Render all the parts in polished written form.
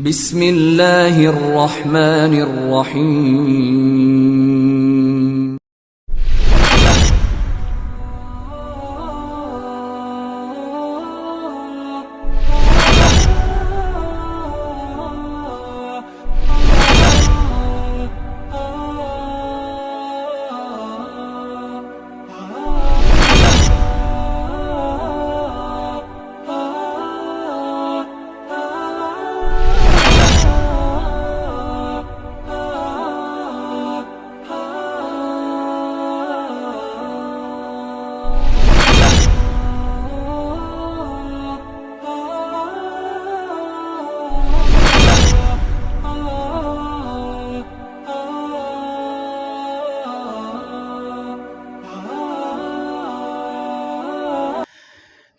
بسم اللہ الرحمن الرحیم۔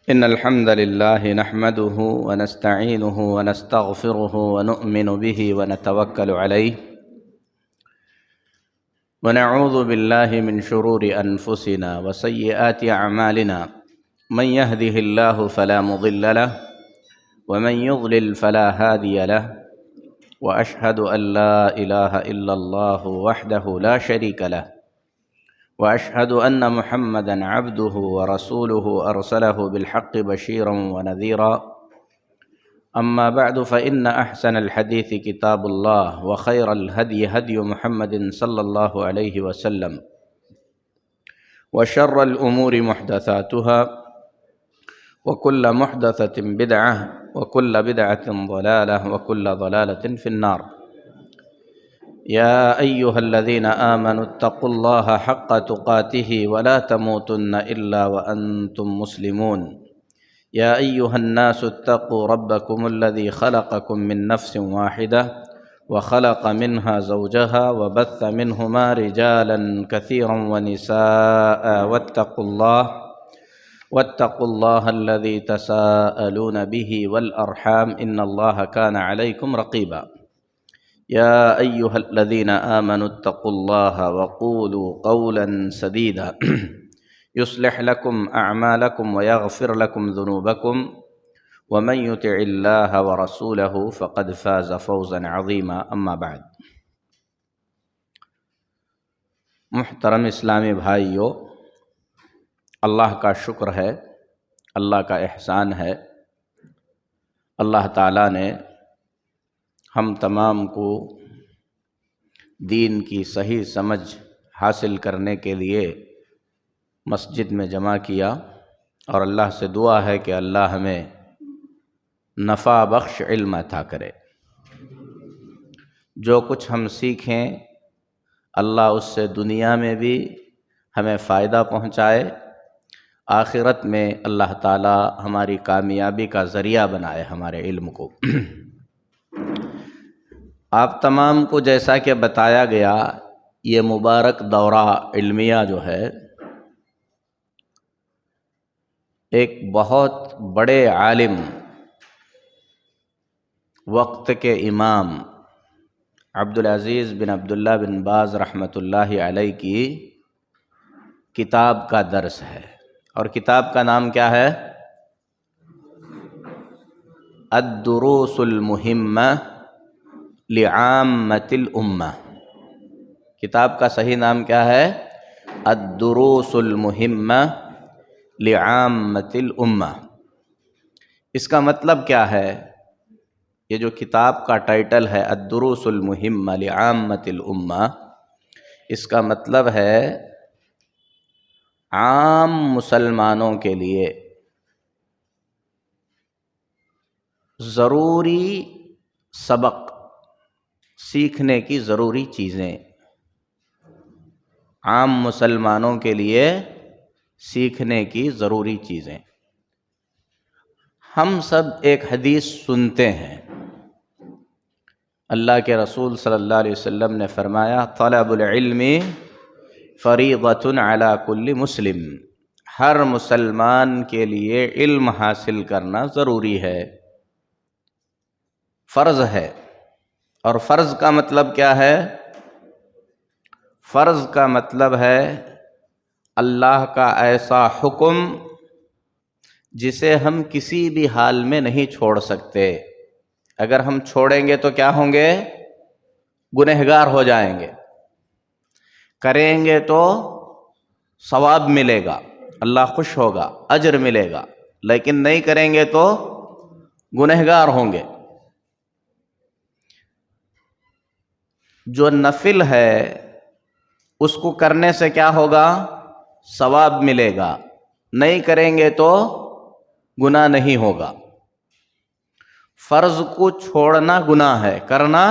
إن الحمد لله نحمده ونستعينه ونستغفره ونؤمن به ونتوكل عليه ونعوذ بالله من شرور أنفسنا وسيئات أعمالنا من يهده الله فلا مضل له ومن يضلل فلا هادي له وأشهد أن لا إله إلا الله وحده لا شريك له وأشهد أن محمدًا عبده ورسوله أرسله بالحق بشيرا ونذيرا أما بعد فإن أحسن الحديث كتاب الله وخير الهدي هدي محمد صلى الله عليه وسلم وشر الأمور محدثاتها وكل محدثة بدعة وكل بدعة ضلالة وكل ضلالة في النار يا أيها الذين آمنوا اتقوا الله حق تقاته ولا تموتن إلا وأنتم مسلمون يا أيها الناس اتقوا ربكم الذي خلقكم من نفس واحدة وخلق منها زوجها وبث منهما رجالا كثيرا ونساء واتقوا الله الذي تساءلون به والأرحام إن الله كان عليكم رقيبا يا أيها الذين آمنوا اتقوا الله وقولوا قولا سديدا يصلح لكم أعمالكم ويغفر لكم ذنوبكم ومن يطع الله ورسوله فقد فاز فوزا عظيما أما بعد۔ محترم اسلامی بھائیو، اللہ کا شکر ہے، اللہ کا احسان ہے، اللہ تعالیٰ نے ہم تمام کو دین کی صحیح سمجھ حاصل کرنے کے لیے مسجد میں جمع کیا، اور اللہ سے دعا ہے کہ اللہ ہمیں نفع بخش علم عطا کرے۔ جو کچھ ہم سیکھیں اللہ اس سے دنیا میں بھی ہمیں فائدہ پہنچائے، آخرت میں اللہ تعالی ہماری کامیابی کا ذریعہ بنائے ہمارے علم کو۔ آپ تمام کو جیسا کہ بتایا گیا، یہ مبارک دورہ علمیہ جو ہے ایک بہت بڑے عالم، وقت کے امام عبدالعزیز بن عبداللہ بن باز رحمۃ اللہ علیہ کی کتاب کا درس ہے، اور کتاب کا نام کیا ہے؟ الدروس المہمہ لعامۃ الامہ۔ کتاب کا صحیح نام کیا ہے؟ الدروس المہمہ لعامۃ الامہ۔ اس کا مطلب کیا ہے؟ یہ جو کتاب کا ٹائٹل ہے الدروس المہمہ لعامۃ الامہ، اس کا مطلب ہے عام مسلمانوں کے لیے ضروری سبق، سیکھنے کی ضروری چیزیں، عام مسلمانوں کے لیے سیکھنے کی ضروری چیزیں۔ ہم سب ایک حدیث سنتے ہیں، اللہ کے رسول صلی اللہ علیہ وسلم نے فرمایا طلب العلم فریضۃ علی کل مسلم، ہر مسلمان کے لیے علم حاصل کرنا ضروری ہے، فرض ہے۔ اور فرض کا مطلب کیا ہے؟ فرض کا مطلب ہے اللہ کا ایسا حکم جسے ہم کسی بھی حال میں نہیں چھوڑ سکتے، اگر ہم چھوڑیں گے تو کیا ہوں گے؟ گنہگار ہو جائیں گے. کریں گے تو ثواب ملے گا، اللہ خوش ہوگا، اجر ملے گا. لیکن نہیں کریں گے تو گنہگار ہوں گے. جو نفل ہے اس کو کرنے سے کیا ہوگا؟ ثواب ملے گا. نہیں کریں گے تو گناہ نہیں ہوگا. فرض کو چھوڑنا گناہ ہے، کرنا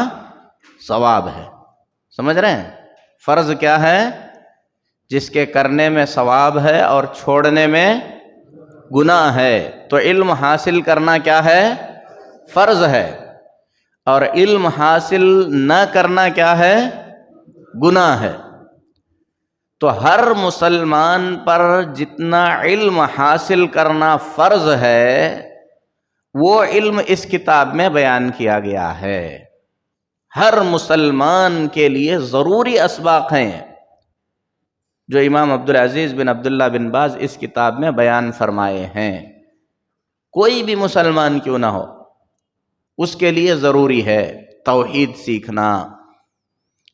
ثواب ہے. سمجھ رہے ہیں؟ فرض کیا ہے؟ جس کے کرنے میں ثواب ہے اور چھوڑنے میں گناہ ہے. تو علم حاصل کرنا کیا ہے؟ فرض ہے. اور علم حاصل نہ کرنا کیا ہے؟ گناہ ہے. تو ہر مسلمان پر جتنا علم حاصل کرنا فرض ہے وہ علم اس کتاب میں بیان کیا گیا ہے. ہر مسلمان کے لیے ضروری اسباق ہیں جو امام عبدالعزیز بن عبداللہ بن باز اس کتاب میں بیان فرمائے ہیں. کوئی بھی مسلمان کیوں نہ ہو اس کے لیے ضروری ہے توحید سیکھنا،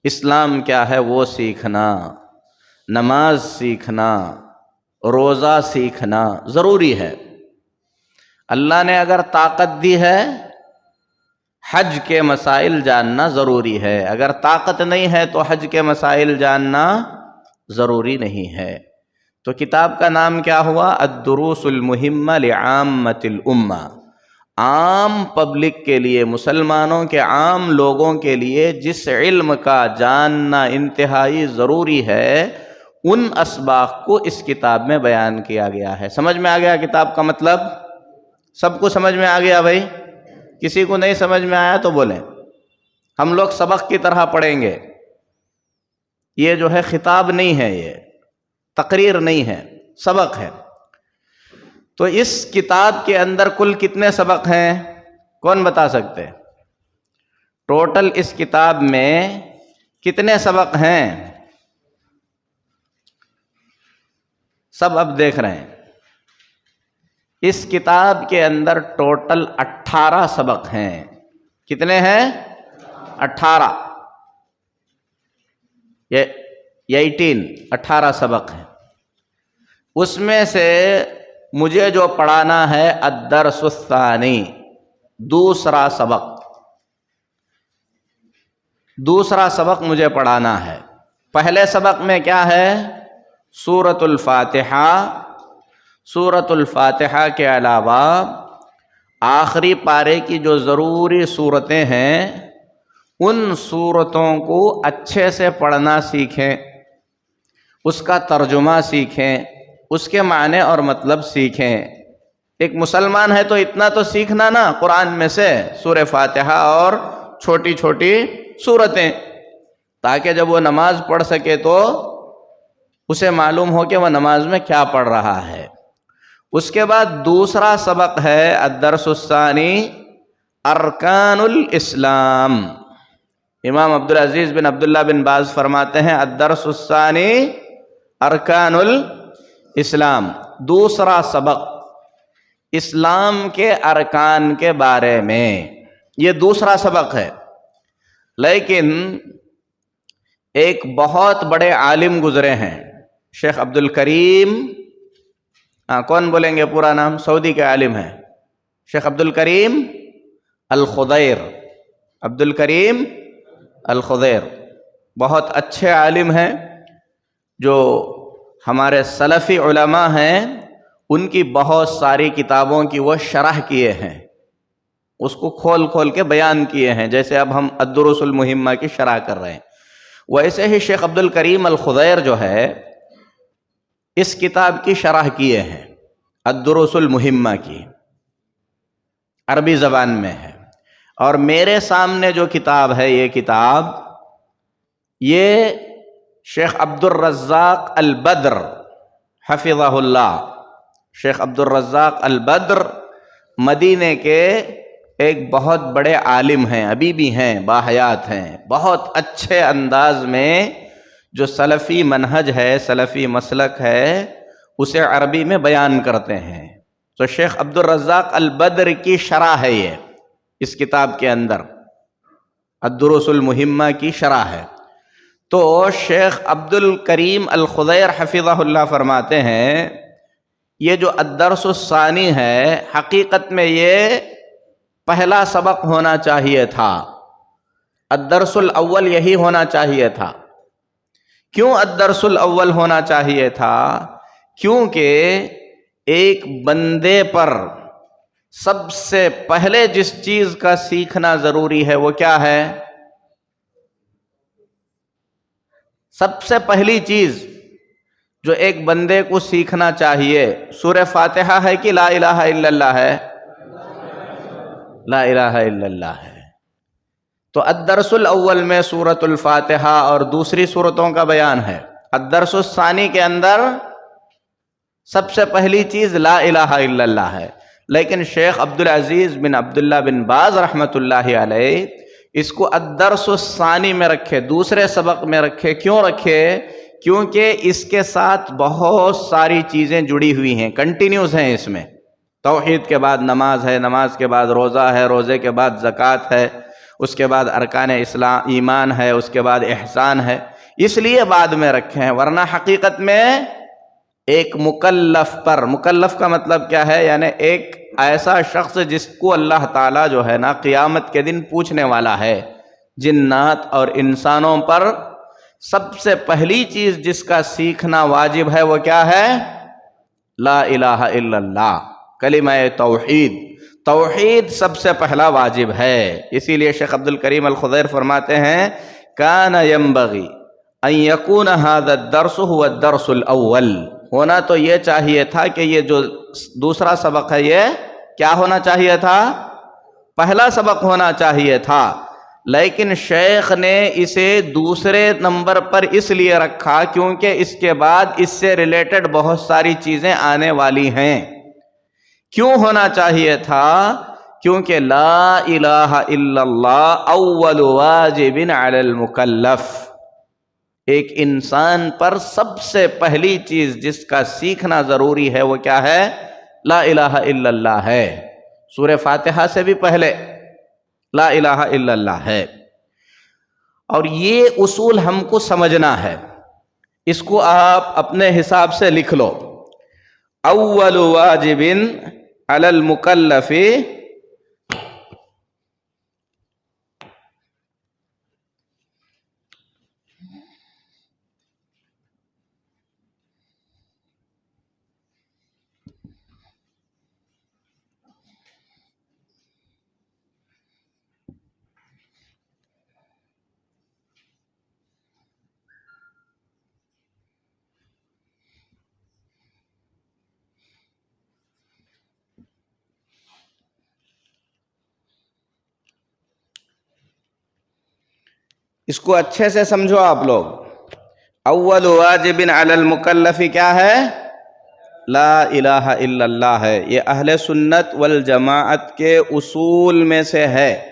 اسلام کیا ہے وہ سیکھنا، نماز سیکھنا، روزہ سیکھنا ضروری ہے. اللہ نے اگر طاقت دی ہے حج کے مسائل جاننا ضروری ہے. اگر طاقت نہیں ہے تو حج کے مسائل جاننا ضروری نہیں ہے. تو کتاب کا نام کیا ہوا؟ الدروس المہمہ لعامۃ الامہ. عام پبلک کے لیے، مسلمانوں کے عام لوگوں کے لیے جس علم کا جاننا انتہائی ضروری ہے ان اسباق کو اس کتاب میں بیان کیا گیا ہے. سمجھ میں آ گیا کتاب کا مطلب؟ سب کو سمجھ میں آ گیا بھائی؟ کسی کو نہیں سمجھ میں آیا تو بولیں. ہم لوگ سبق کی طرح پڑھیں گے. یہ جو ہے خطاب نہیں ہے، یہ تقریر نہیں ہے، سبق ہے. تو اس کتاب کے اندر کل کتنے سبق ہیں؟ کون بتا سکتے؟ ٹوٹل اس کتاب میں کتنے سبق ہیں؟ سب اب دیکھ رہے ہیں. اس کتاب کے اندر ٹوٹل 18 سبق ہیں. کتنے ہیں؟ 18. یہ 18 سبق ہیں. اس میں سے مجھے جو پڑھانا ہے الدرس الثانی، دوسرا سبق. دوسرا سبق مجھے پڑھانا ہے. پہلے سبق میں کیا ہے؟ سورۃ الفاتحہ. سورۃ الفاتحہ کے علاوہ آخری پارے کی جو ضروری صورتیں ہیں ان صورتوں کو اچھے سے پڑھنا سیکھیں، اس کا ترجمہ سیکھیں، اس کے معنی اور مطلب سیکھیں. ایک مسلمان ہے تو اتنا تو سیکھنا نا قرآن میں سے، سورہ فاتحہ اور چھوٹی چھوٹی صورتیں، تاکہ جب وہ نماز پڑھ سکے تو اسے معلوم ہو کہ وہ نماز میں کیا پڑھ رہا ہے. اس کے بعد دوسرا سبق ہے الدرس الثانی ارکان الاسلام. امام عبدالعزیز بن عبداللہ بن باز فرماتے ہیں الدرس الثانی ارکان الاسلام. دوسرا سبق اسلام کے ارکان کے بارے میں. یہ دوسرا سبق ہے. لیکن ایک بہت بڑے عالم گزرے ہیں، شیخ عبد الکریم. کون بولیں گے پورا نام؟ سعودی کے عالم ہیں شیخ عبد الکریم الخضیر. عبد الکریم الخضیر بہت اچھے عالم ہیں، جو ہمارے سلفی علماء ہیں ان کی بہت ساری کتابوں کی وہ شرح کیے ہیں، اس کو کھول کھول کے بیان کیے ہیں. جیسے اب ہم الدروس المہمہ کی شرح کر رہے ہیں، ویسے ہی شیخ عبد الکریم الخضیر جو ہے اس کتاب کی شرح کیے ہیں، الدروس المہمہ کی، عربی زبان میں ہے. اور میرے سامنے جو کتاب ہے یہ کتاب، یہ شیخ عبد الرزاق البدر حفظہ اللہ، شیخ عبد الرزاق البدر مدینے کے ایک بہت بڑے عالم ہیں، ابھی بھی ہیں، باحیات ہیں. بہت اچھے انداز میں جو سلفی منہج ہے، سلفی مسلک ہے، اسے عربی میں بیان کرتے ہیں. تو شیخ عبد الرزاق البدر کی شرح ہے یہ. اس کتاب کے اندر الدروس المہمہ کی شرح ہے۔ تو شیخ عبد الکریم الخضیر حفظہ اللہ فرماتے ہیں یہ جو الدرس الثانی ہے حقیقت میں یہ پہلا سبق ہونا چاہیے تھا، الدرس الاول یہی ہونا چاہیے تھا۔ کیوں الدرس الاول ہونا چاہیے تھا؟ کیونکہ ایک بندے پر سب سے پہلے جس چیز کا سیکھنا ضروری ہے وہ کیا ہے؟ سب سے پہلی چیز جو ایک بندے کو سیکھنا چاہیے سورہ فاتحہ ہے کہ لا الہ الا اللہ ہے؟ لا الہ الا اللہ ہے۔ تو الدرس الاول میں سورۃ الفاتحہ اور دوسری سورتوں کا بیان ہے، الدرس الثانی کے اندر سب سے پہلی چیز لا الہ الا اللہ ہے۔ لیکن شیخ عبدالعزیز بن عبداللہ بن باز رحمۃ اللہ علیہ اس کو الدرس الثانی میں رکھے، دوسرے سبق میں رکھے۔ کیوں رکھے؟ کیونکہ اس کے ساتھ بہت ساری چیزیں جڑی ہوئی ہیں، کنٹینیوز ہیں اس میں۔ توحید کے بعد نماز ہے، نماز کے بعد روزہ ہے، روزے کے بعد زکوٰۃ ہے، اس کے بعد ارکان اسلام ایمان ہے، اس کے بعد احسان ہے، اس لیے بعد میں رکھے ہیں۔ ورنہ حقیقت میں ایک مکلف پر، مکلف کا مطلب کیا ہے؟ یعنی ایک ایسا شخص جس کو اللہ تعالیٰ جو ہے نا قیامت کے دن پوچھنے والا ہے، جنات اور انسانوں پر سب سے پہلی چیز جس کا سیکھنا واجب ہے وہ کیا ہے؟ لا الہ الا اللہ، کلمہ توحید۔ توحید سب سے پہلا واجب ہے۔ اسی لیے شیخ عبد الکریم الخضیر فرماتے ہیں کان ینبغی ان یکون ھذا الدرس هو الدرس الاول، ہونا تو یہ چاہیے تھا کہ یہ جو دوسرا سبق ہے یہ کیا ہونا چاہیے تھا؟ پہلا سبق ہونا چاہیے تھا۔ لیکن شیخ نے اسے دوسرے نمبر پر اس لیے رکھا کیونکہ اس کے بعد اس سے ریلیٹڈ بہت ساری چیزیں آنے والی ہیں۔ کیوں ہونا چاہیے تھا؟ کیونکہ لا الہ الا اللہ اول واجب علی المکلف، ایک انسان پر سب سے پہلی چیز جس کا سیکھنا ضروری ہے وہ کیا ہے؟ لا الہ الا اللہ ہے۔ سورہ فاتحہ سے بھی پہلے لا الہ الا اللہ ہے۔ اور یہ اصول ہم کو سمجھنا ہے، اس کو آپ اپنے حساب سے لکھ لو۔ اول واجب علی المکلف اس کو اچھے سے سمجھو آپ لوگ۔ اول واجب علی المکلف کیا ہے؟ لا الہ الا اللہ ہے۔ یہ اہل سنت والجماعت کے اصول میں سے ہے۔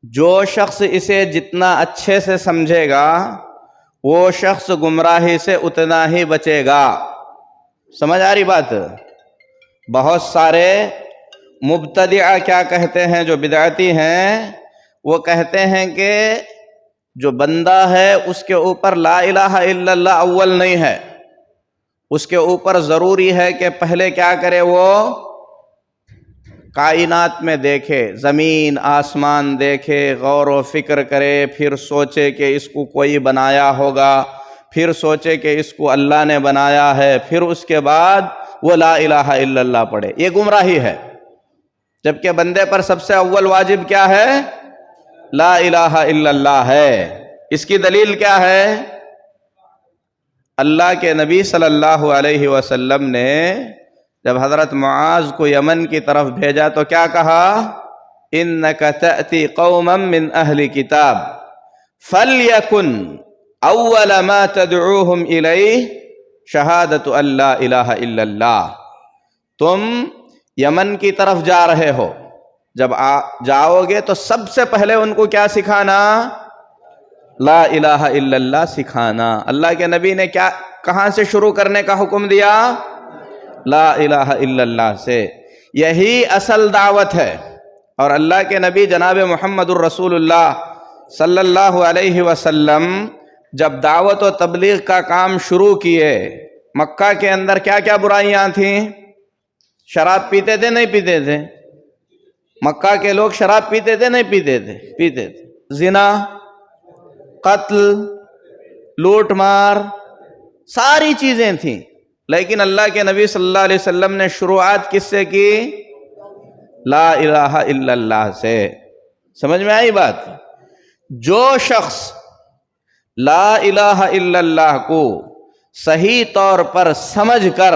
جو شخص اسے جتنا اچھے سے سمجھے گا وہ شخص گمراہی سے اتنا ہی بچے گا۔ سمجھ آ رہی بات؟ بہت سارے مبتدعہ کیا کہتے ہیں، جو بدعتی ہیں، وہ کہتے ہیں کہ جو بندہ ہے اس کے اوپر لا الہ الا اللہ اول نہیں ہے، اس کے اوپر ضروری ہے کہ پہلے کیا کرے، وہ کائنات میں دیکھے، زمین آسمان دیکھے، غور و فکر کرے، پھر سوچے کہ اس کو کوئی بنایا ہوگا، پھر سوچے کہ اس کو اللہ نے بنایا ہے، پھر اس کے بعد وہ لا الہ الا اللہ پڑھے۔ یہ گمراہی ہے۔ جبکہ بندے پر سب سے اول واجب کیا ہے؟ لا الہ الا اللہ ہے۔ اس کی دلیل کیا ہے؟ اللہ کے نبی صلی اللہ علیہ وسلم نے جب حضرت معاذ کو یمن کی طرف بھیجا تو کیا کہا؟ اِنَّكَ تَأْتِي قَوْمًا مِّنْ أَهْلِ كِتَابٍ فَلْيَكُنْ أَوَّلَ مَا تَدْعُوهُمْ إِلَيْهِ شَهَادَةُ أَن لَا إِلَهَ إِلَّا اللَّهُ۔ تم یمن کی طرف جا رہے ہو، جب جاؤ گے تو سب سے پہلے ان کو کیا سکھانا؟ لا الہ الا اللہ سکھانا۔ اللہ کے نبی نے کیا کہاں سے شروع کرنے کا حکم دیا؟ لا الہ الا اللہ سے۔ یہی اصل دعوت ہے۔ اور اللہ کے نبی جناب محمد الرسول اللہ صلی اللہ علیہ وسلم جب دعوت و تبلیغ کا کام شروع کیے، مکہ کے اندر کیا کیا برائیاں تھیں؟ شراب پیتے تھے نہیں پیتے تھے؟ مکہ کے لوگ شراب پیتے تھے نہیں پیتے تھے؟ پیتے تھے۔ زنا، قتل، لوٹ مار، ساری چیزیں تھیں، لیکن اللہ کے نبی صلی اللہ علیہ وسلم نے شروعات کس سے کی؟ لا الہ الا اللہ سے۔ سمجھ میں آئی بات؟ جو شخص لا الہ الا اللہ کو صحیح طور پر سمجھ کر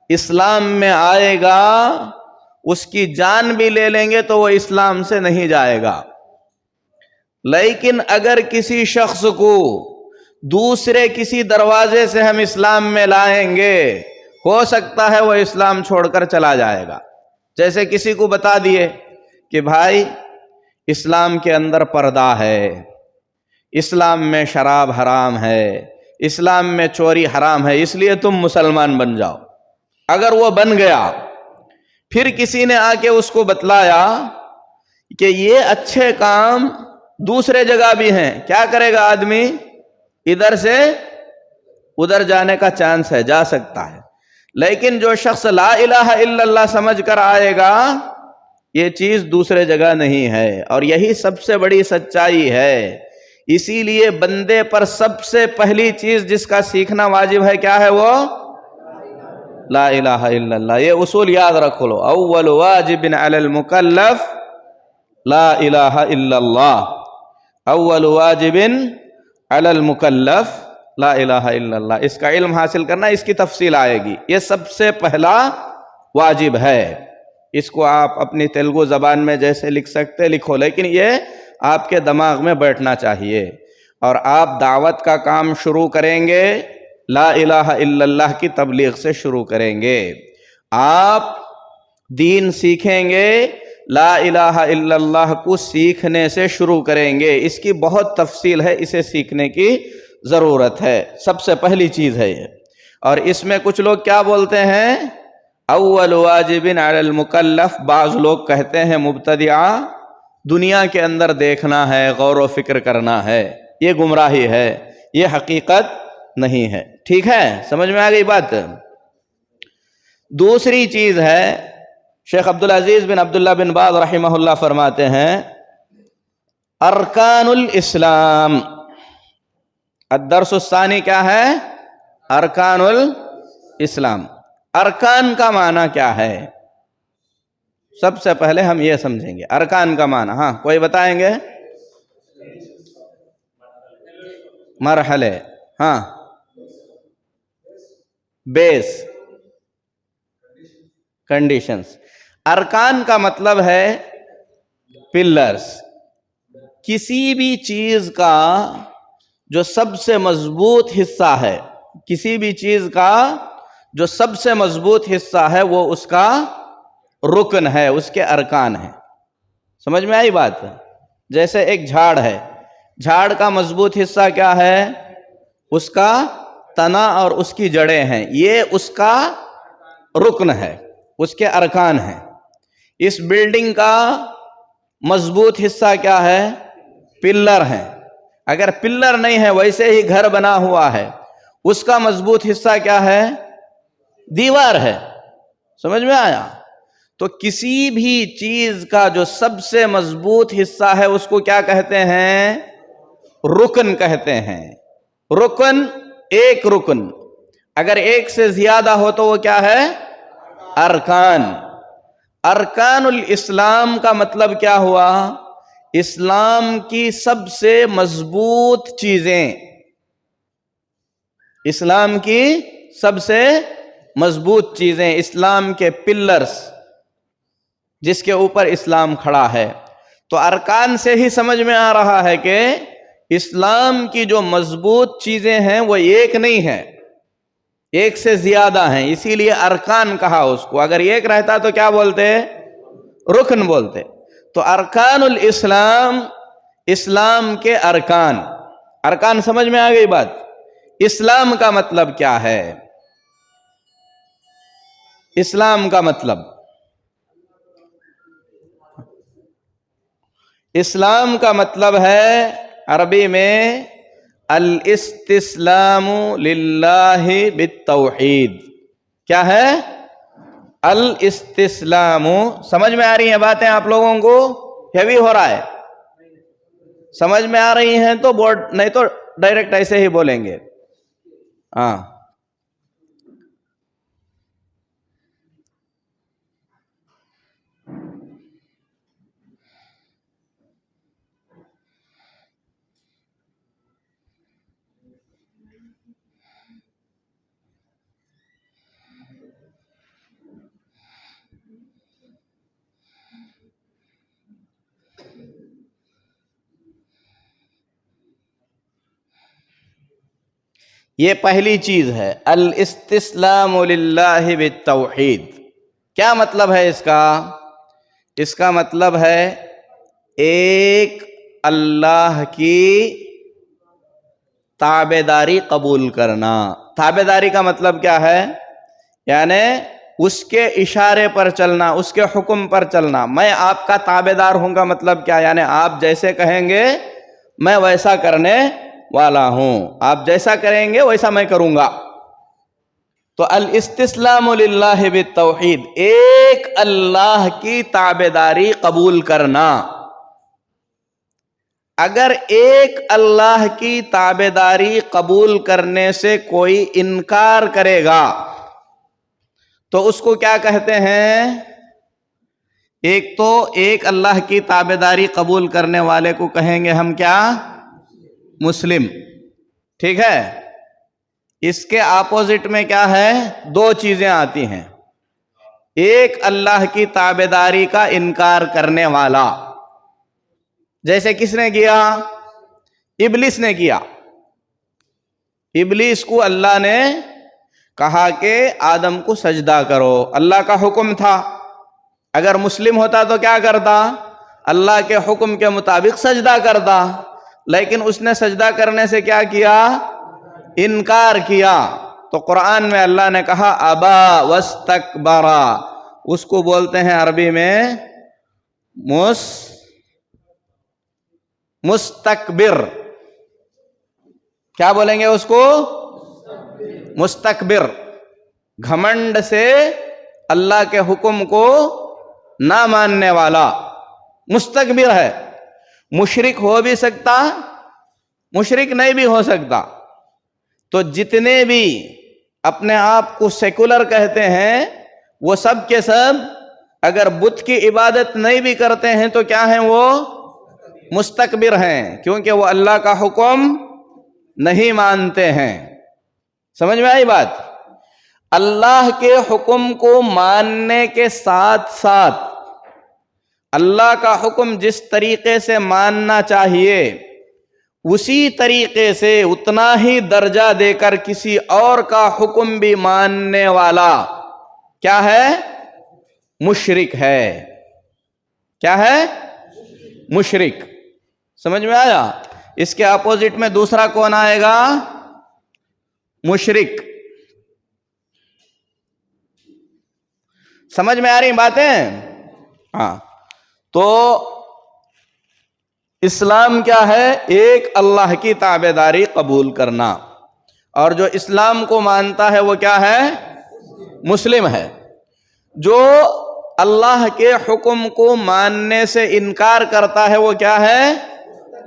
اسلام میں آئے گا، اس کی جان بھی لے لیں گے تو وہ اسلام سے نہیں جائے گا۔ لیکن اگر کسی شخص کو دوسرے کسی دروازے سے ہم اسلام میں لائیں گے، ہو سکتا ہے وہ اسلام چھوڑ کر چلا جائے گا۔ جیسے کسی کو بتا دیے کہ بھائی اسلام کے اندر پردہ ہے، اسلام میں شراب حرام ہے، اسلام میں چوری حرام ہے، اس لیے تم مسلمان بن جاؤ۔ اگر وہ بن گیا، پھر کسی نے آ کے اس کو بتلایا کہ یہ اچھے کام دوسرے جگہ بھی ہیں، کیا کرے گا آدمی؟ ادھر سے ادھر جانے کا چانس ہے، جا سکتا ہے۔ لیکن جو شخص لا الہ الا اللہ سمجھ کر آئے گا، یہ چیز دوسرے جگہ نہیں ہے، اور یہی سب سے بڑی سچائی ہے۔ اسی لیے بندے پر سب سے پہلی چیز جس کا سیکھنا واجب ہے، کیا ہے وہ؟ لا الہ الا اللہ۔ یہ اصول یاد رکھو لو، اول واجب علی المکلف لا الہ الا اللہ، اول واجب علی المکلف لا الہ الا اللہ۔ اس کا علم حاصل کرنا، اس کی تفصیل آئے گی۔ یہ سب سے پہلا واجب ہے۔ اس کو آپ اپنی تیلگو زبان میں جیسے لکھ سکتے لکھو، لیکن یہ آپ کے دماغ میں بیٹھنا چاہیے۔ اور آپ دعوت کا کام شروع کریں گے، لا الہ الا اللہ کی تبلیغ سے شروع کریں گے۔ آپ دین سیکھیں گے، لا الہ الا اللہ کو سیکھنے سے شروع کریں گے۔ اس کی بہت تفصیل ہے، اسے سیکھنے کی ضرورت ہے، سب سے پہلی چیز ہے یہ۔ اور اس میں کچھ لوگ کیا بولتے ہیں؟ اول واجب علی المکلف، بعض لوگ کہتے ہیں مبتدعہ، دنیا کے اندر دیکھنا ہے، غور و فکر کرنا ہے۔ یہ گمراہی ہے، یہ حقیقت نہیں ہے۔ ٹھیک ہے، سمجھ میں آ گئی بات؟ دوسری چیز ہے، شیخ عبدالعزیز بن عبداللہ بن باز رحمہ اللہ فرماتے ہیں، ارکان الاسلام۔ الدرس الثانی کیا ہے؟ ارکان الاسلام۔ ارکان کا معنی کیا ہے؟ سب سے پہلے ہم یہ سمجھیں گے ارکان کا معنی۔ ہاں، کوئی بتائیں گے؟ مرحلے، ہاں، بیس، کنڈیشنز۔ ارکان کا مطلب ہے پلرز۔ کسی بھی چیز کا جو سب سے مضبوط حصہ ہے، کسی بھی چیز کا جو سب سے مضبوط حصہ ہے، وہ اس کا رکن ہے، اس کے ارکان ہیں۔ سمجھ میں آئی بات؟ جیسے ایک جھاڑ ہے، جھاڑ کا مضبوط حصہ کیا ہے؟ اس کا تنا اور اس کی جڑیں ہیں، یہ اس کا رکن ہے، اس کے ارکان ہیں۔ اس بلڈنگ کا مضبوط حصہ کیا ہے؟ پلر ہیں۔ اگر پلر نہیں ہے، ویسے ہی گھر بنا ہوا ہے، اس کا مضبوط حصہ کیا ہے؟ دیوار ہے۔ سمجھ میں آیا؟ تو کسی بھی چیز کا جو سب سے مضبوط حصہ ہے، اس کو کیا کہتے ہیں؟ رکن کہتے ہیں۔ رکن، ایک رکن، اگر ایک سے زیادہ ہو تو وہ کیا ہے؟ ارکان۔ ارکان الاسلام کا مطلب کیا ہوا؟ اسلام کی سب سے مضبوط چیزیں، اسلام کی سب سے مضبوط چیزیں، اسلام کے پلرز، جس کے اوپر اسلام کھڑا ہے۔ تو ارکان سے ہی سمجھ میں آ رہا ہے کہ اسلام کی جو مضبوط چیزیں ہیں وہ ایک نہیں ہیں، ایک سے زیادہ ہیں، اسی لیے ارکان کہا اس کو۔ اگر ایک رہتا تو کیا بولتے؟ رکن بولتے۔ تو ارکان الاسلام، اسلام کے ارکان۔ ارکان سمجھ میں آ گئی بات؟ اسلام کا مطلب کیا ہے؟ اسلام کا مطلب اسلام کا مطلب ہے عربی میں الاستسلام للہ بالتوحید. کیا ہے؟ الاستسلام. سمجھ میں آ رہی ہیں باتیں آپ لوگوں کو؟ ہیوی ہو رہا ہے؟ سمجھ میں آ رہی ہیں تو بورڈ، نہیں تو ڈائریکٹ ایسے ہی بولیں گے. ہاں، یہ پہلی چیز ہے الاستسلام للہ بالتوحید. کیا مطلب ہے اس کا؟ اس کا مطلب ہے ایک اللہ کی تابعداری قبول کرنا. تابعداری کا مطلب کیا ہے؟ یعنی اس کے اشارے پر چلنا، اس کے حکم پر چلنا. میں آپ کا تابعدار ہوں گا مطلب کیا؟ یعنی آپ جیسے کہیں گے میں ویسا کرنے والا ہوں، آپ جیسا کریں گے ویسا میں کروں گا. تو الاستسلام للہ بالتوحید، ایک اللہ کی تابعداری قبول کرنا. اگر ایک اللہ کی تابعداری قبول کرنے سے کوئی انکار کرے گا تو اس کو کیا کہتے ہیں؟ ایک تو ایک اللہ کی تابعداری قبول کرنے والے کو کہیں گے ہم کیا؟ مسلم. ٹھیک ہے؟ اس کے اپوزٹ میں کیا ہے؟ دو چیزیں آتی ہیں. ایک اللہ کی تابعداری کا انکار کرنے والا، جیسے کس نے کیا؟ ابلیس نے کیا. ابلیس کو اللہ نے کہا کہ آدم کو سجدہ کرو، اللہ کا حکم تھا. اگر مسلم ہوتا تو کیا کرتا؟ اللہ کے حکم کے مطابق سجدہ کرتا. لیکن اس نے سجدہ کرنے سے کیا کیا؟ انکار کیا. تو قرآن میں اللہ نے کہا ابا واستکبرا. اس کو بولتے ہیں عربی میں مستکبر. کیا بولیں گے اس کو؟ مستکبر. گھمنڈ سے اللہ کے حکم کو نہ ماننے والا مستکبر ہے. مشرک ہو بھی سکتا، مشرک نہیں بھی ہو سکتا. تو جتنے بھی اپنے آپ کو سیکولر کہتے ہیں وہ سب کے سب اگر بت کی عبادت نہیں بھی کرتے ہیں تو کیا ہیں؟ وہ مستکبر ہیں، کیونکہ وہ اللہ کا حکم نہیں مانتے ہیں. سمجھ میں آئی بات؟ اللہ کے حکم کو ماننے کے ساتھ ساتھ اللہ کا حکم جس طریقے سے ماننا چاہیے اسی طریقے سے اتنا ہی درجہ دے کر کسی اور کا حکم بھی ماننے والا کیا ہے؟ مشرک ہے. کیا ہے؟ مشرک. سمجھ میں آیا؟ اس کے اپوزٹ میں دوسرا کون آئے گا؟ مشرک. سمجھ میں آ رہی باتیں؟ ہاں. تو اسلام کیا ہے؟ ایک اللہ کی تابعداری قبول کرنا. اور جو اسلام کو مانتا ہے وہ کیا ہے؟ مسلم ہے. جو اللہ کے حکم کو ماننے سے انکار کرتا ہے وہ کیا ہے؟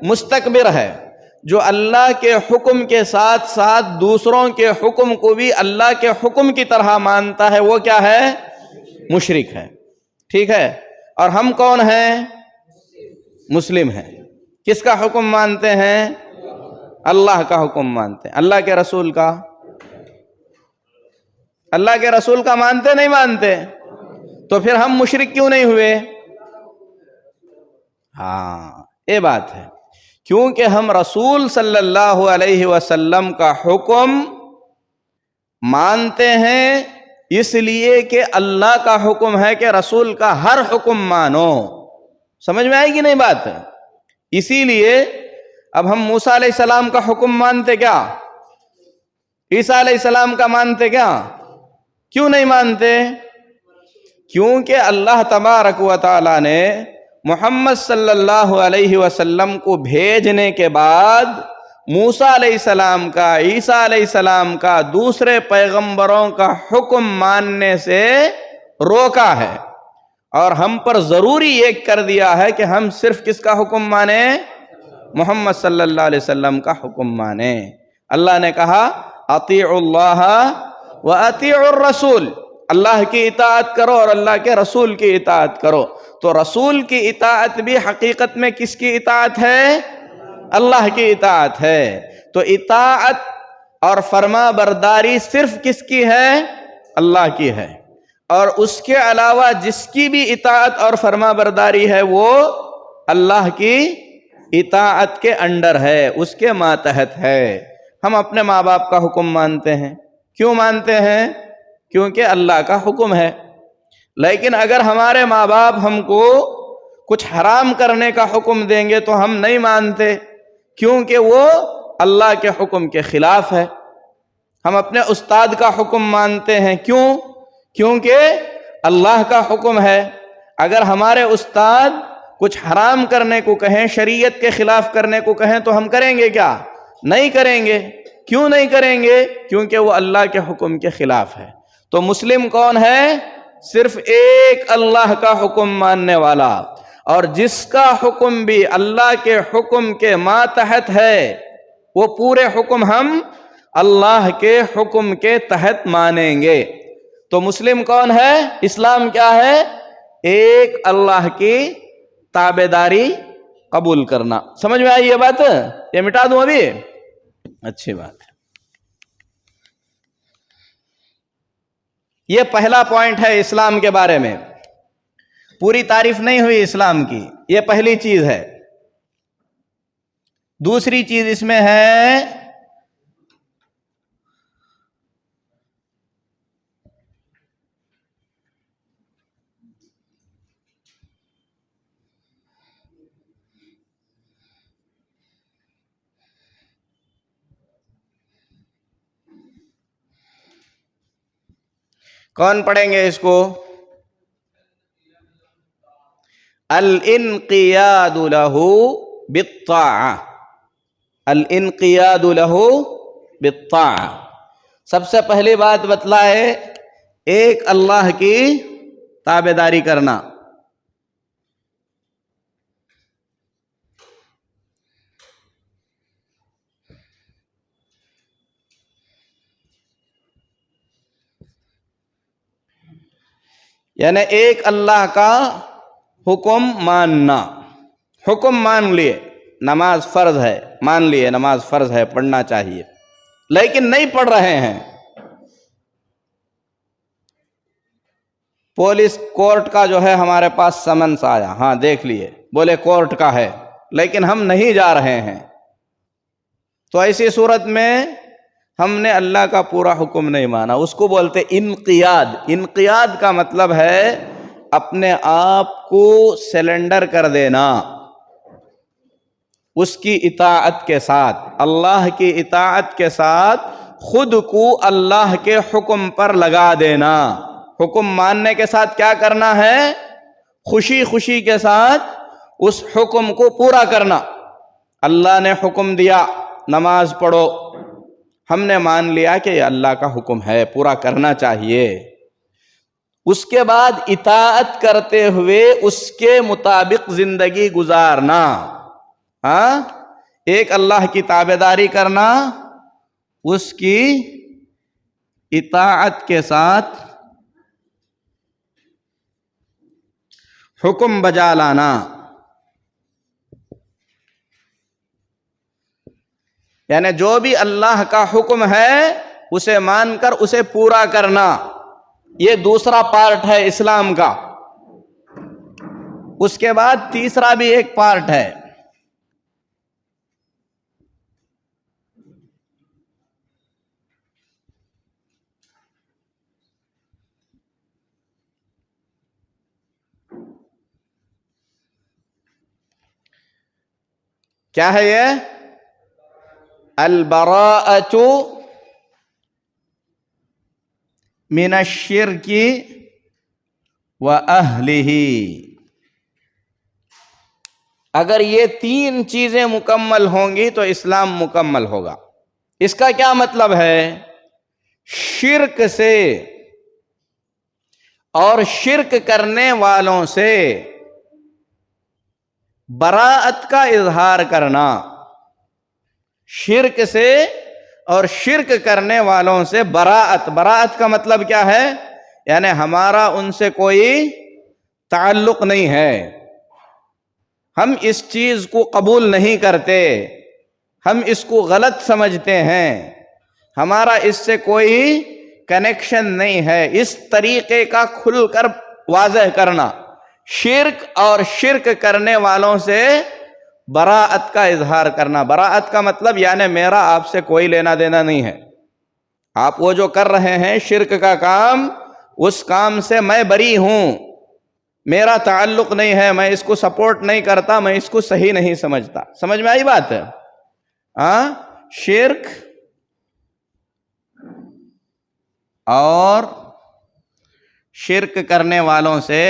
مستکبر ہے. جو اللہ کے حکم کے ساتھ ساتھ دوسروں کے حکم کو بھی اللہ کے حکم کی طرح مانتا ہے وہ کیا ہے؟ مشرک ہے. ٹھیک ہے؟ اور ہم کون ہیں؟ مسلم ہیں. کس کا حکم مانتے ہیں؟ اللہ کا حکم مانتے ہیں. اللہ کے رسول کا؟ اللہ کے رسول کا مانتے نہیں مانتے؟ تو پھر ہم مشرک کیوں نہیں ہوئے؟ ہاں یہ بات ہے. کیونکہ ہم رسول صلی اللہ علیہ وسلم کا حکم مانتے ہیں، اس لیے کہ اللہ کا حکم ہے کہ رسول کا ہر حکم مانو. سمجھ میں آئے گی نہیں بات؟ اسی لیے اب ہم موسیٰ علیہ السلام کا حکم مانتے کیا؟ عیسیٰ علیہ السلام کا مانتے کیا؟ کیوں نہیں مانتے؟ کیونکہ اللہ تبارک و تعالی نے محمد صلی اللہ علیہ وسلم کو بھیجنے کے بعد موسیٰ علیہ السلام کا، عیسیٰ علیہ السلام کا، دوسرے پیغمبروں کا حکم ماننے سے روکا ہے، اور ہم پر ضروری یہ کر دیا ہے کہ ہم صرف کس کا حکم مانیں؟ محمد صلی اللہ علیہ وسلم کا حکم مانیں۔ اللہ نے کہا اطیعوا اللہ و اطیعوا الرسول، اللہ کی اطاعت کرو اور اللہ کے رسول کی اطاعت کرو۔ تو رسول کی اطاعت بھی حقیقت میں کس کی اطاعت ہے؟ اللہ کی اطاعت ہے۔ تو اطاعت اور فرما برداری صرف کس کی ہے؟ اللہ کی ہے، اور اس کے علاوہ جس کی بھی اطاعت اور فرما برداری ہے وہ اللہ کی اطاعت کے انڈر ہے، اس کے ماتحت ہے۔ ہم اپنے ماں باپ کا حکم مانتے ہیں، کیوں مانتے ہیں؟ کیونکہ اللہ کا حکم ہے۔ لیکن اگر ہمارے ماں باپ ہم کو کچھ حرام کرنے کا حکم دیں گے تو ہم نہیں مانتے، کیونکہ وہ اللہ کے حکم کے خلاف ہے۔ ہم اپنے استاد کا حکم مانتے ہیں، کیوں؟ کیونکہ اللہ کا حکم ہے۔ اگر ہمارے استاد کچھ حرام کرنے کو کہیں، شریعت کے خلاف کرنے کو کہیں تو ہم کریں گے کیا؟ نہیں کریں گے۔ کیوں نہیں کریں گے؟ کیونکہ وہ اللہ کے حکم کے خلاف ہے۔ تو مسلم کون ہے؟ صرف ایک اللہ کا حکم ماننے والا، اور جس کا حکم بھی اللہ کے حکم کے ماتحت ہے وہ پورے حکم ہم اللہ کے حکم کے تحت مانیں گے۔ تو مسلم کون ہے؟ اسلام کیا ہے؟ ایک اللہ کی تابعداری قبول کرنا۔ سمجھ میں آئی یہ بات؟ یہ مٹا دوں ابھی؟ اچھی بات ہے۔ یہ پہلا پوائنٹ ہے اسلام کے بارے میں۔ پوری تعریف نہیں ہوئی اسلام کی، یہ پہلی چیز ہے۔ دوسری چیز اس میں ہے کون پڑھیں گے اس کو؟ الانقیاد لہ بالطاعہ، الانقیاد لہ بالطاعہ۔ سب سے پہلی بات بتلائے ایک اللہ کی تابعداری کرنا۔ یعنی ایک اللہ کا حکم ماننا۔ حکم مان لیے نماز فرض ہے، مان لیے نماز فرض ہے، پڑھنا چاہیے، لیکن نہیں پڑھ رہے ہیں۔ پولیس کورٹ کا جو ہے ہمارے پاس سمنس آیا، ہاں دیکھ لیے، بولے کورٹ کا ہے، لیکن ہم نہیں جا رہے ہیں، تو ایسی صورت میں ہم نے اللہ کا پورا حکم نہیں مانا۔ اس کو بولتے انقیاد۔ انقیاد کا مطلب ہے اپنے آپ کو سلنڈر کر دینا اس کی اطاعت کے ساتھ، اللہ کی اطاعت کے ساتھ خود کو اللہ کے حکم پر لگا دینا۔ حکم ماننے کے ساتھ کیا کرنا ہے؟ خوشی خوشی کے ساتھ اس حکم کو پورا کرنا۔ اللہ نے حکم دیا نماز پڑھو، ہم نے مان لیا کہ یہ اللہ کا حکم ہے، پورا کرنا چاہیے۔ اس کے بعد اطاعت کرتے ہوئے اس کے مطابق زندگی گزارنا۔ ہاں، ایک اللہ کی تابعداری کرنا، اس کی اطاعت کے ساتھ حکم بجا لانا۔ یعنی جو بھی اللہ کا حکم ہے اسے مان کر اسے پورا کرنا، یہ دوسرا پارٹ ہے اسلام کا۔ اس کے بعد تیسرا بھی ایک پارٹ ہے، کیا ہے یہ؟ البراءۃ من الشرک و اہلہ۔ اگر یہ تین چیزیں مکمل ہوں گی تو اسلام مکمل ہوگا. اس کا کیا مطلب ہے؟ شرک سے اور شرک کرنے والوں سے براءت کا اظہار کرنا. شرک سے اور شرک کرنے والوں سے براءت. براءت کا مطلب کیا ہے؟ یعنی ہمارا ان سے کوئی تعلق نہیں ہے، ہم اس چیز کو قبول نہیں کرتے، ہم اس کو غلط سمجھتے ہیں، ہمارا اس سے کوئی کنیکشن نہیں ہے. اس طریقے کا کھل کر واضح کرنا. شرک اور شرک کرنے والوں سے براءت کا اظہار کرنا. براءت کا مطلب یعنی میرا آپ سے کوئی لینا دینا نہیں ہے، آپ وہ جو کر رہے ہیں شرک کا کام، اس کام سے میں بری ہوں، میرا تعلق نہیں ہے، میں اس کو سپورٹ نہیں کرتا، میں اس کو صحیح نہیں سمجھتا. سمجھ میں آئی بات ہے؟ شرک اور شرک کرنے والوں سے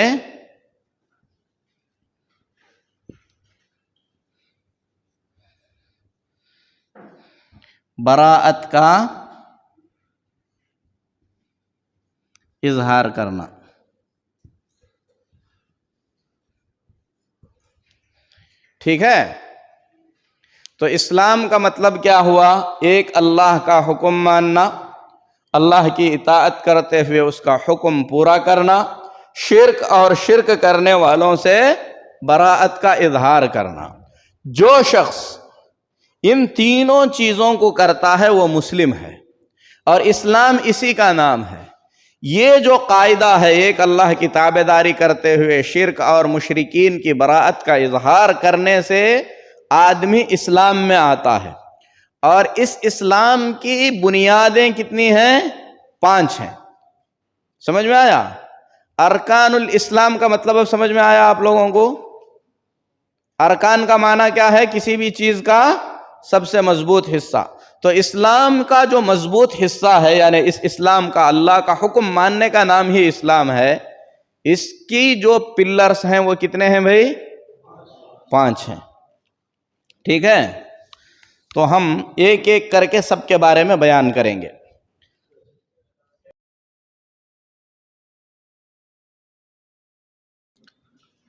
براءت کا اظہار کرنا. ٹھیک ہے؟ تو اسلام کا مطلب کیا ہوا؟ ایک اللہ کا حکم ماننا، اللہ کی اطاعت کرتے ہوئے اس کا حکم پورا کرنا، شرک اور شرک کرنے والوں سے براءت کا اظہار کرنا. جو شخص ان تینوں چیزوں کو کرتا ہے وہ مسلم ہے، اور اسلام اسی کا نام ہے. یہ جو قاعدہ ہے، ایک اللہ کی تابعداری کرتے ہوئے شرک اور مشرکین کی براءت کا اظہار کرنے سے آدمی اسلام میں آتا ہے. اور اس اسلام کی بنیادیں کتنی ہیں؟ 5 ہیں. سمجھ میں آیا؟ ارکان الاسلام کا مطلب اب سمجھ میں آیا آپ لوگوں کو؟ ارکان کا معنی کیا ہے؟ کسی بھی چیز کا سب سے مضبوط حصہ. تو اسلام کا جو مضبوط حصہ ہے، یعنی اس اسلام کا، اللہ کا حکم ماننے کا نام ہی اسلام ہے، اس کی جو پلرز ہیں وہ کتنے ہیں بھائی؟ 5 ہیں. ٹھیک ہے؟ تو ہم ایک ایک کر کے سب کے بارے میں بیان کریں گے.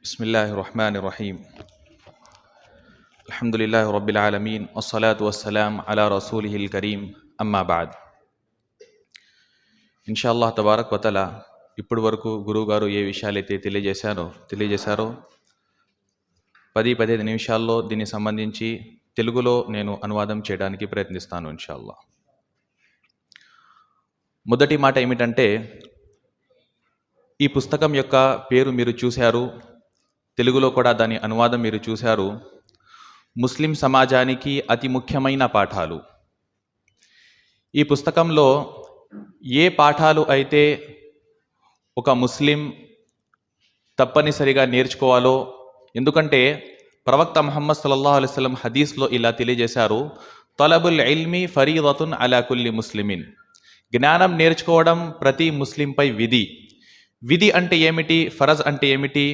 بسم اللہ الرحمن الرحیم. الحمدللہ رب العالمین والصلاة والسلام علی رسولہ الکریم. اما بعد. ఇన్షాల్లా తబారక్ వతఆలా ఇప్పటి వరకు గురువు గారు ఏ విషయాలైతే తెలియజేశారో 10-15 నిమిషాల్లో దీనికి సంబంధించి తెలుగులో నేను అనువాదం చేయడానికి ప్రయత్నిస్తాను ఇన్షాల్లా. మొదటి మాట ఏమిటంటే, ఈ పుస్తకం యొక్క పేరు మీరు చూశారు, తెలుగులో కూడా దాని అనువాదం మీరు చూశారు. ముస్లిం సమాజానికి అతి ముఖ్యమైన పాఠాలు. ఈ పుస్తకంలో ఏ పాఠాలు అయితే ఒక ముస్లిం తప్పనిసరిగా నేర్చుకోవాలో, ఎందుకంటే ప్రవక్త ముహమ్మద్ సల్లల్లాహు అలైహి వసల్లం హదీస్లో ఇలా తెలియజేశారు, తలబుల్ ఇల్మి ఫరీదతున్ అలా కుల్లి ముస్లిమిన్. జ్ఞానం నేర్చుకోవడం ప్రతి ముస్లింపై విధి. విధి అంటే ఏమిటి? ఫరజ్ అంటే ఏమిటి?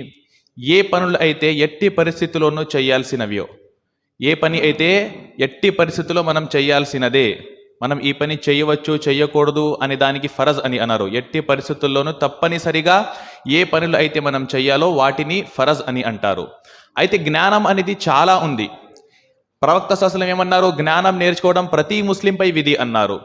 ఏ పనులు అయితే ఎట్టి పరిస్థితుల్లోనూ చేయాల్సినవియో, ఏ పని అయితే ఎట్టి పరిస్థితుల్లో మనం చేయాల్సినదే, మనం ఈ పని చేయవచ్చు చేయకూడదు అని దానికి ఫరజ్ అని అన్నారు. ఎట్టి పరిస్థితుల్లోనూ తప్పనిసరిగా ఏ పనులు అయితే మనం చేయాలో వాటిని ఫరజ్ అని అంటారు. అయితే జ్ఞానం అనేది చాలా ఉంది. ప్రవక్త సల్లల్లాహు అలైహి వసల్లం ఏమన్నారు? జ్ఞానం నేర్చుకోవడం ప్రతి ముస్లింపై విధి అన్నారు.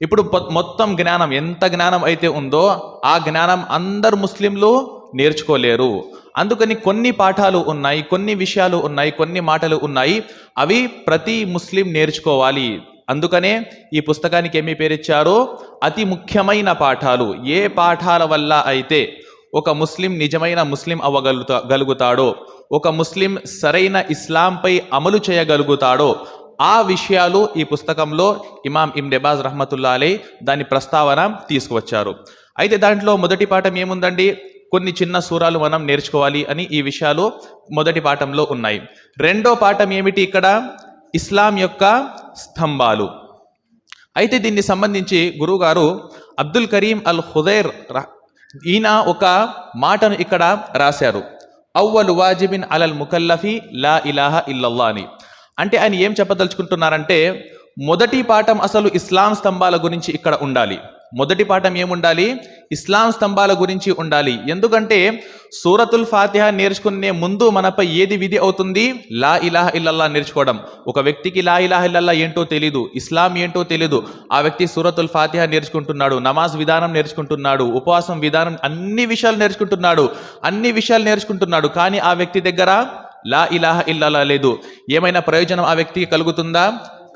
ఇప్పుడు మొత్తం జ్ఞానం, ఎంత జ్ఞానం అయితే ఉందో ఆ జ్ఞానం అందరు ముస్లింలు నేర్చుకోలేరు. అందుకని కొన్ని పాఠాలు ఉన్నాయి, కొన్ని విషయాలు ఉన్నాయి, కొన్ని మాటలు ఉన్నాయి, అవి ప్రతి ముస్లిం నేర్చుకోవాలి. అందుకనే ఈ పుస్తకానికి ఏమి పేరిచ్చారు? అతి ముఖ్యమైన పాఠాలు. ఏ పాఠాల వల్ల అయితే ఒక ముస్లిం నిజమైన ముస్లిం అవ్వగలుగుతాడో, ఒక ముస్లిం సరైన ఇస్లాంపై అమలు చేయగలుగుతాడో ఆ విషయాలు ఈ పుస్తకంలో ఇమాం ఇబ్న్ బాజ్ రహ్మతుల్లాహి అలైహి దాని ప్రస్తావన తీసుకువచ్చారు. అయితే దాంట్లో మొదటి పాఠం ఏముందండి? కొన్ని చిన్న సూరాలు మనం నేర్చుకోవాలి అని ఈ విషయాలు మొదటి పాఠంలో ఉన్నాయి. రెండో పాఠం ఏమిటి? ఇక్కడ ఇస్లాం యొక్క స్తంభాలు. అయితే దీన్ని సంబంధించి గురువుగారు అబ్దుల్ కరీం అల్ ఖుదైర్ ఈయన ఒక మాటను ఇక్కడ రాశారు. అవ్వలు వాజిబిన్ అలల్ ముకల్లఫి లా ఇలాహ ఇల్లల్లా అని. అంటే ఆయన ఏం చెప్పదలుచుకుంటున్నారంటే మొదటి పాఠం అసలు ఇస్లాం స్తంభాల గురించి ఇక్కడ ఉండాలి. మొదటి పాఠం ఏముండాలి? ఇస్లాం స్తంభాల గురించి ఉండాలి. ఎందుకంటే సూరతుల్ ఫాతిహా నేర్చుకునే ముందు మనపై ఏది విధి అవుతుంది? లా ఇలాహ ఇల్లల్లా నేర్చుకోవడం. ఒక వ్యక్తికి లా ఇలాహ ఇల్లల్లా ఏంటో తెలీదు, ఇస్లాం ఏంటో తెలీదు, ఆ వ్యక్తి సూరతుల్ ఫాతిహా నేర్చుకుంటున్నాడు, నమాజ్ విధానం నేర్చుకుంటున్నాడు, ఉపవాసం విధానం, అన్ని విషయాలు నేర్చుకుంటున్నాడు. కానీ ఆ వ్యక్తి దగ్గర లా ఇలాహ ఇల్లల్లా లేదు. ఏమైనా ప్రయోజనం ఆ వ్యక్తికి కలుగుతుందా?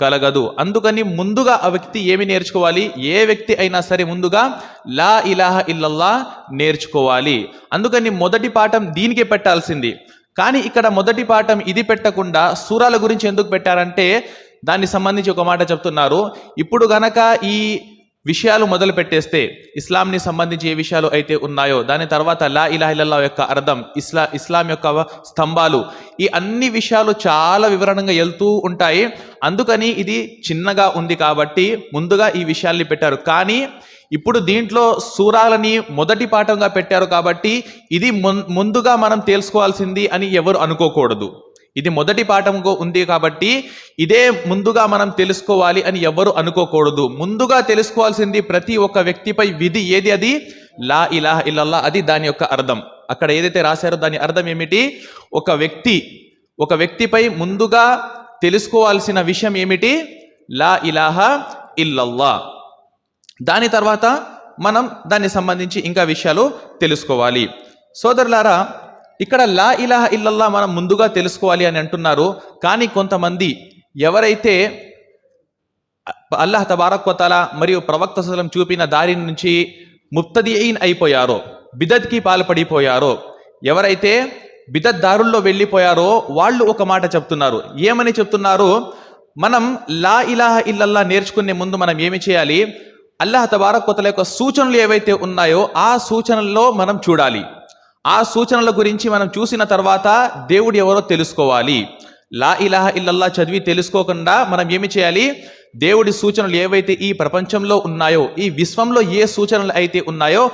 కలగదు. అందుకని ముందుగా ఆ వ్యక్తి ఏమి నేర్చుకోవాలి? ఏ వ్యక్తి అయినా సరే ముందుగా లా ఇలాహ ఇల్లల్లా నేర్చుకోవాలి. అందుకని మొదటి పాఠం దీనికి పెట్టాల్సింది. కానీ ఇక్కడ మొదటి పాఠం ఇది పెట్టకుండా సూరాల గురించి ఎందుకు పెట్టారంటే దానికి సంబంధించి ఒక మాట చెప్తున్నారు. ఇప్పుడు గనక ఈ విషయాలు మొదలు పెట్టేస్తే ఇస్లాంని సంబంధించి ఏ విషయాలు అయితే ఉన్నాయో దాని తర్వాత లా ఇలాహ ఇల్లల్లాహ్ యొక్క అర్థం, ఇస్లాం యొక్క స్తంభాలు, ఈ అన్ని విషయాలు చాలా వివరణంగా వెళ్తూ ఉంటాయి. అందుకని ఇది చిన్నగా ఉంది కాబట్టి ముందుగా ఈ విషయాల్ని పెట్టారు. కానీ ఇప్పుడు దీంట్లో సూరాలని మొదటి పాఠంగా పెట్టారు కాబట్టి ఇది ముందుగా మనం తెలుసుకోవాల్సింది అని ఎవరు అనుకోకూడదు. ఇది మొదటి పాఠంగా ఉంది కాబట్టి ఇదే ముందుగా మనం తెలుసుకోవాలి అని ఎవరు అనుకోకూడదు. ముందుగా తెలుసుకోవాల్సింది ప్రతి ఒక్క వ్యక్తిపై విధి ఏది? అది లా ఇలాహ ఇల్లల్లాహ్. అది దాని యొక్క అర్థం. అక్కడ ఏదైతే రాశారో దాని అర్థం ఏమిటి? ఒక వ్యక్తిపై ముందుగా తెలుసుకోవాల్సిన విషయం ఏమిటి? లా ఇలాహ ఇల్లల్లాహ్. దాని తర్వాత మనం దానికి సంబంధించి ఇంకా విషయాలు తెలుసుకోవాలి. సోదరులారా, ఇక్కడ లా ఇలాహ ఇల్లల్లాహ్ మనం ముందుగా తెలుసుకోవాలి అని అంటున్నారు. కానీ కొంతమంది ఎవరైతే అల్లాహ్ తబారక్ వ తఆలా మరియు ప్రవక్త సల్లల్లాహు అలైహి వసల్లం చూపిన దారి నుంచి ముబ్తదిఈన్ అయిపోయారో, బిదత్కి పాల్పడిపోయారో, ఎవరైతే బిదత్ దారుల్లో వెళ్ళిపోయారో వాళ్ళు ఒక మాట చెప్తున్నారు. ఏమని చెప్తున్నారు? మనం లా ఇలాహ ఇల్లల్లాహ్ నేర్చుకునే ముందు మనం ఏమి చేయాలి? అల్లాహ్ తబారక్ వ తఆలా యొక్క సూచనలు ఏవైతే ఉన్నాయో ఆ సూచనల్లో మనం చూడాలి. ఆ సూచనల గురించి మనం చూసిన తర్వాత దేవుడు ఎవరో తెలుసుకోవాలి. లా ఇలాహ ఇల్లల్లాహ్ చదివి తెలుసుకోకుండా మనం ఏమి చేయాలి? దేవుడి సూచనలు ఏవైతే ఈ ప్రపంచంలో ఉన్నాయో, ఈ విశ్వంలో ఏ సూచనలు అయితే ఉన్నాయో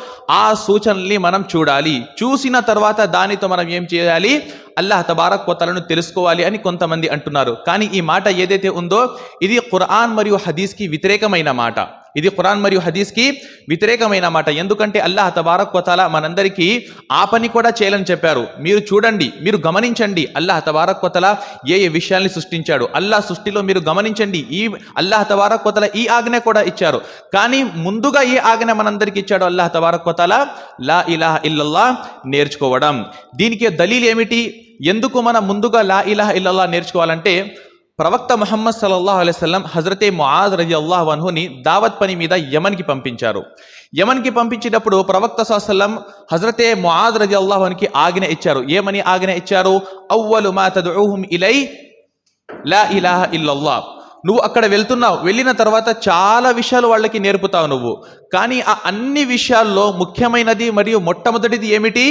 ఆ సూచనల్ని మనం చూడాలి. చూసిన తర్వాత దానితో మనం ఏం చేయాలి? అల్లాహ్ తబారక్ వ తఆలాను తెలుసుకోవాలి అని కొంతమంది అంటున్నారు. కానీ ఈ మాట ఏదైతే ఉందో ఇది ఖురాన్ మరియు హదీస్కి వ్యతిరేకమైన మాట. ఎందుకంటే అల్లాహ్ తబారక్ వ తఆలా మనందరికీ ఆ పని కూడా చేయాలని చెప్పారు. మీరు చూడండి, మీరు గమనించండి అల్లాహ్ తబారక్ వ తఆలా ఏ విషయాల్ని సృష్టించాడు. అల్లాహ్ సృష్టిలో మీరు గమనించండి. అల్లాహ్ తబారక్ వ తఆలా ఈ ఆజ్ఞ కూడా ఇచ్చారు. కానీ ముందుగా ఏ ఆజ్ఞ మనందరికి ఇచ్చాడు అల్లాహ్ తబారక్ వ తఆలా? లా ఇలాహ ఇల్లల్లాహ్ నేర్చుకోవడం. దీనికి దలీల్ ఏమిటి? ఎందుకు మనం ముందుగా లా ఇలాహ ఇల్లల్లాహ్ నేర్చుకోవాలంటే ప్రవక్త ముహమ్మద్ సల్లల్లాహు అలైహి వసల్లం హజరతే ముఆద్ రలియల్లాహు అన్హుని దావత్ పని మీద యమన్కి పంపించారు. యమన్కి పంపించేటప్పుడు ప్రవక్త సల్లల్లాహు అలైహి వసల్లం హజరతే ముఆద్ రలియల్లాహు అన్హుకి ఆజ్ఞ ఇచ్చారు. ఏమని ఆజ్ఞ ఇచ్చారు? అవ్వలు మా తద్ఉహుం ఇలై లా ఇలాహ ఇల్లల్లాహ్. నువ్వు అక్కడ వెళ్తున్నావు, వెళ్ళిన తర్వాత చాలా విషయాలు వాళ్ళకి నేర్పుతావు నువ్వు. కానీ ఆ అన్ని విషయాల్లో ముఖ్యమైనది మరియు మొట్టమొదటిది ఏమిటి?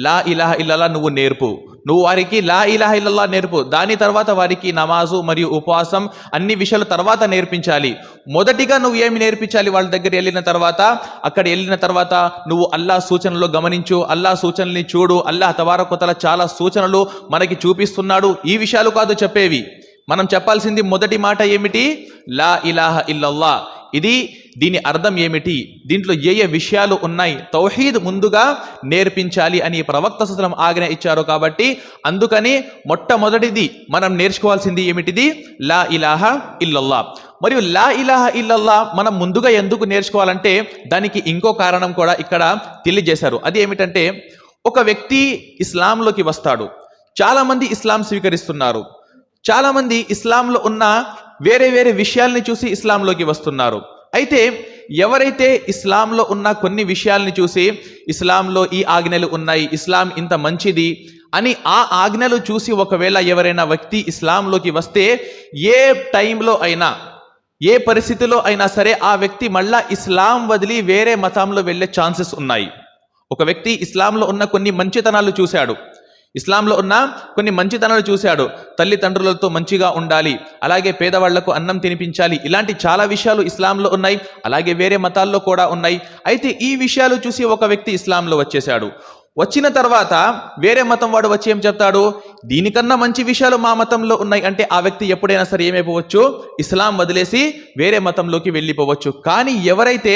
లా ఇలాహ ఇల్లల్లాహ్ నువ్వు నేర్పు. నువ్వు వారికి లా ఇలాహ ఇల్లల్లాహ్ నేర్పు. దాని తర్వాత వారికి నమాజు మరియు ఉపవాసం అన్ని విషయాలు తర్వాత నేర్పించాలి. మొదటిగా నువ్వు ఏమి నేర్పించాలి? వాళ్ళ దగ్గర వెళ్ళిన తర్వాత, అక్కడ వెళ్ళిన తర్వాత నువ్వు అల్లాహ్ సూచనలు గమనించు, అల్లాహ్ సూచనల్ని చూడు. అల్లాహ్ తబారక్ వ తఆలా చాలా సూచనలు మనకి చూపిస్తున్నాడు. ఈ విషయాలు కాదు చెప్పేవి. మనం చెప్పాల్సింది మొదటి మాట ఏమిటి? లా ఇలాహ ఇల్లల్లాహ్. దీని అర్థం ఏమిటి? దీంట్లో ఏ విషయాలు ఉన్నాయి? తౌహీద్ ముందుగా నేర్పించాలి అని ప్రవక్త సల్లల్లాహు అలైహి వసల్లం ఆజ్ఞ ఇచ్చారు. కాబట్టి అందుకని మొట్టమొదటిది మనం నేర్చుకోవాల్సింది ఏమిటిది? లా ఇలాహ ఇల్లల్లాహ్. మరియు లా ఇలాహ ఇల్లల్లాహ్ మనం ముందుగా ఎందుకు నేర్చుకోవాలంటే దానికి ఇంకో కారణం కూడా ఇక్కడ తెలియజేశారు. అది ఏమిటంటే ఒక వ్యక్తి ఇస్లాంలోకి వస్తాడు. చాలామంది ఇస్లాం స్వీకరిస్తున్నారు. చాలామంది ఇస్లాంలో ఉన్న వేరే వేరే విషయాల్ని చూసి ఇస్లాంలోకి వస్తున్నారు. అయితే ఎవరైతే ఇస్లాంలో ఉన్న కొన్ని విషయాల్ని చూసి ఇస్లాంలో ఈ ఆజ్ఞలు ఉన్నాయి, ఇస్లాం ఇంత మంచిది అని ఆ ఆజ్ఞలు చూసి ఒకవేళ ఎవరైనా వ్యక్తి ఇస్లాంలోకి వస్తే ఏ టైంలో అయినా, ఏ పరిస్థితిలో అయినా సరే ఆ వ్యక్తి మళ్ళా ఇస్లాం వదిలి వేరే మతంలో వెళ్ళే ఛాన్సెస్ ఉన్నాయి. ఒక వ్యక్తి ఇస్లాంలో ఉన్న కొన్ని మంచితనాలు చూశాడు, తల్లిదండ్రులతో మంచిగా ఉండాలి, అలాగే పేదవాళ్లకు అన్నం తినిపించాలి, ఇలాంటి చాలా విషయాలు ఇస్లాంలో ఉన్నాయి. అలాగే వేరే మతాల్లో కూడా ఉన్నాయి. అయితే ఈ విషయాలు చూసి ఒక వ్యక్తి ఇస్లాంలో వచ్చేశాడు. వచ్చిన తర్వాత వేరే మతం వాడు వచ్చి ఏం చెప్తాడు, దీనికన్నా మంచి విషయాలు మా మతంలో ఉన్నాయి అంటే ఆ వ్యక్తి ఎప్పుడైనా సరే ఏమైపోవచ్చు, ఇస్లాం వదిలేసి వేరే మతంలోకి వెళ్ళిపోవచ్చు. కానీ ఎవరైతే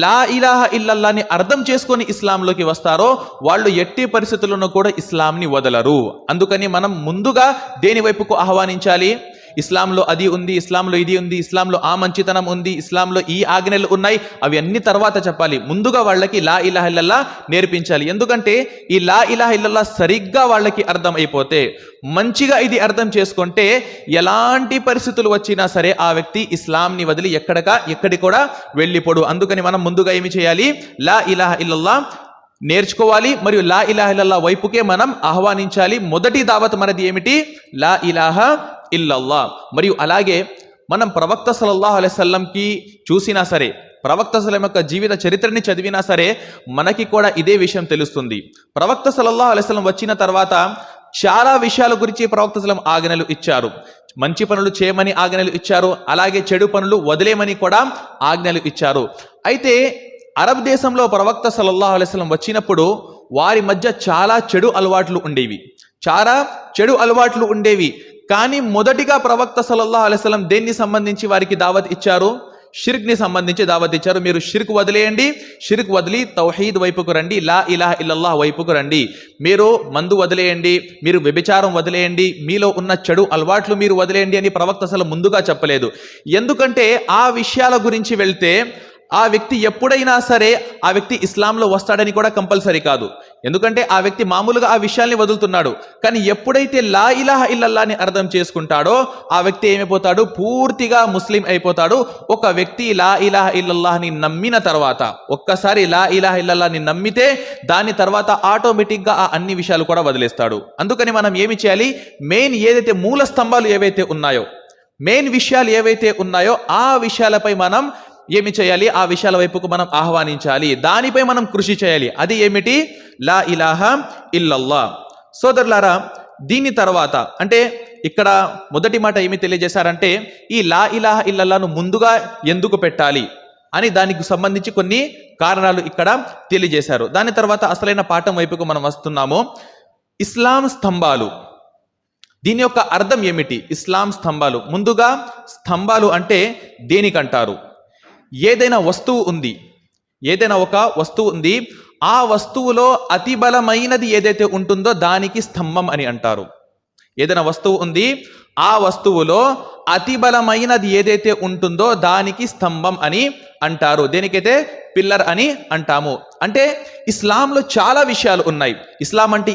లా ఇలాహ ఇల్లల్లాని అర్థం చేసుకొని ఇస్లాంలోకి వస్తారో వాళ్ళు ఎట్టి పరిస్థితుల్లోనూ కూడా ఇస్లాంని వదలరు. అందుకని మనం ముందుగా దేని వైపుకు ఆహ్వానించాలి, ఇస్లాంలో అది ఉంది, ఇస్లాంలో ఇది ఉంది, ఇస్లాంలో ఆ మంచితనం ఉంది, ఇస్లాంలో ఈ ఆజ్ఞలు ఉన్నాయి, అవి అన్ని తర్వాత చెప్పాలి. ముందుగా వాళ్ళకి లా ఇలాహ ఇల్లల్లా నేర్పించాలి. ఎందుకంటే ఈ లా ఇలాహ ఇల్లల్లా సరిగ్గా వాళ్ళకి అర్థం అయిపోతే, మంచిగా ఇది అర్థం చేసుకుంటే ఎలాంటి పరిస్థితులు వచ్చినా సరే ఆ వ్యక్తి ఇస్లాంని వదిలి ఎక్కడికి కూడా వెళ్ళిపోడు. అందుకని మనం ముందుగా ఏమి చేయాలి, లా ఇలాహ ఇల్లల్లా నేర్చుకోవాలి మరియు లా ఇలాహ ఇల్లల్లా వైపుకే మనం ఆహ్వానించాలి. మొదటి దావత్ మనది ఏమిటి, లా ఇలాహ ఇల్లల్లా. మరియు అలాగే మనం ప్రవక్త సల్లల్లాహు అలైహి వసల్లంకి చూసినా సరే, ప్రవక్త సల్లల్లాహు యొక్క జీవిత చరిత్రని చదివినా సరే మనకి కూడా ఇదే విషయం తెలుస్తుంది. ప్రవక్త సల్లల్లాహు అలైహి వసల్లం వచ్చిన తర్వాత చాలా విషయాల గురించి ప్రవక్త సల్లల్లాహు ఆజ్ఞలు ఇచ్చారు. మంచి పనులు చేయమని ఆజ్ఞలు ఇచ్చారు, అలాగే చెడు పనులు వదిలేమని కూడా ఆజ్ఞలు ఇచ్చారు. అయితే అరబ్ దేశంలో ప్రవక్త సల్లల్లాహు అలైహి వసల్లం వచ్చినప్పుడు వారి మధ్య చాలా చెడు అలవాట్లు ఉండేవి. కానీ మొదటిగా ప్రవక్త సల్లల్లాహు అలైహి వసల్లం దేన్ని సంబంధించి వారికి దావత్ ఇచ్చారు, షిర్క్ని సంబంధించి దావత్ ఇచ్చారు. మీరు షిర్క్ వదిలేయండి, షిర్క్ వదిలి తౌహీద్ వైపుకు రండి, లా ఇలాహ ఇల్లల్లాహ్ వైపుకు రండి. మీరు మందు వదిలేయండి, మీరు వ్యభిచారం వదిలేయండి, మీలో ఉన్న చెడు అలవాట్లు మీరు వదిలేయండి అని ప్రవక్త అసలు ముందుగా చెప్పలేదు. ఎందుకంటే ఆ విషయాల గురించి వెళ్తే ఆ వ్యక్తి ఎప్పుడైనా సరే ఆ వ్యక్తి ఇస్లాంలో వస్తాడని కూడా కంపల్సరీ కాదు. ఎందుకంటే ఆ వ్యక్తి మామూలుగా ఆ విషయాల్ని వదులుతున్నాడు. కానీ ఎప్పుడైతే లా ఇలాహ ఇల్లల్లాని అర్థం చేసుకుంటాడో ఆ వ్యక్తి ఏమైపోతాడు, పూర్తిగా ముస్లిం అయిపోతాడు. ఒక వ్యక్తి లా ఇలాహ ఇల్లల్లాహని నమ్మిన తర్వాత, ఒక్కసారి లా ఇలాహ ఇల్లల్లాని నమ్మితే దాని తర్వాత ఆటోమేటిక్గా ఆ అన్ని విషయాలు కూడా వదిలేస్తాడు. అందుకని మనం ఏమి చేయాలి, మెయిన్ ఏదైతే మూల స్తంభాలు ఏవైతే ఉన్నాయో, మెయిన్ విషయాలు ఏవైతే ఉన్నాయో ఆ విషయాలపై మనం ఏమి చేయాలి, ఆ విషయాల వైపుకు మనం ఆహ్వానించాలి, దానిపై మనం కృషి చేయాలి. అది ఏమిటి, లా ఇలాహ ఇల్లల్లా. సోదరులారా, దీని తర్వాత అంటే ఇక్కడ మొదటి మాట ఏమి తెలియజేశారంటే ఈ లా ఇలాహ ఇల్లల్లాను ముందుగా ఎందుకు పెట్టాలి అని దానికి సంబంధించి కొన్ని కారణాలు ఇక్కడ తెలియజేశారు. దాని తర్వాత అసలైన పాఠం వైపుకు మనం వస్తున్నాము. ఇస్లాం స్తంభాలు, దీని యొక్క అర్థం ఏమిటి, ఇస్లాం స్తంభాలు. ముందుగా స్తంభాలు అంటే దేనికంటారు, ఏదైనా వస్తువు ఉంది, ఏదైనా ఒక వస్తువు ఉంది, ఆ వస్తువులో అతి బలమైనది ఏదైతే ఉంటుందో దానికి స్తంభం అని అంటారు. ఏదైనా వస్తువు ఉంది, ఆ వస్తువులో అతి బలమైనది ఏదైతే ఉంటుందో దానికి స్తంభం అని అంటారు. దేనికైతే పిల్లర్ అని అంటాము. అంటే ఇస్లాంలో చాలా విషయాలు ఉన్నాయి. ఇస్లాం అంటే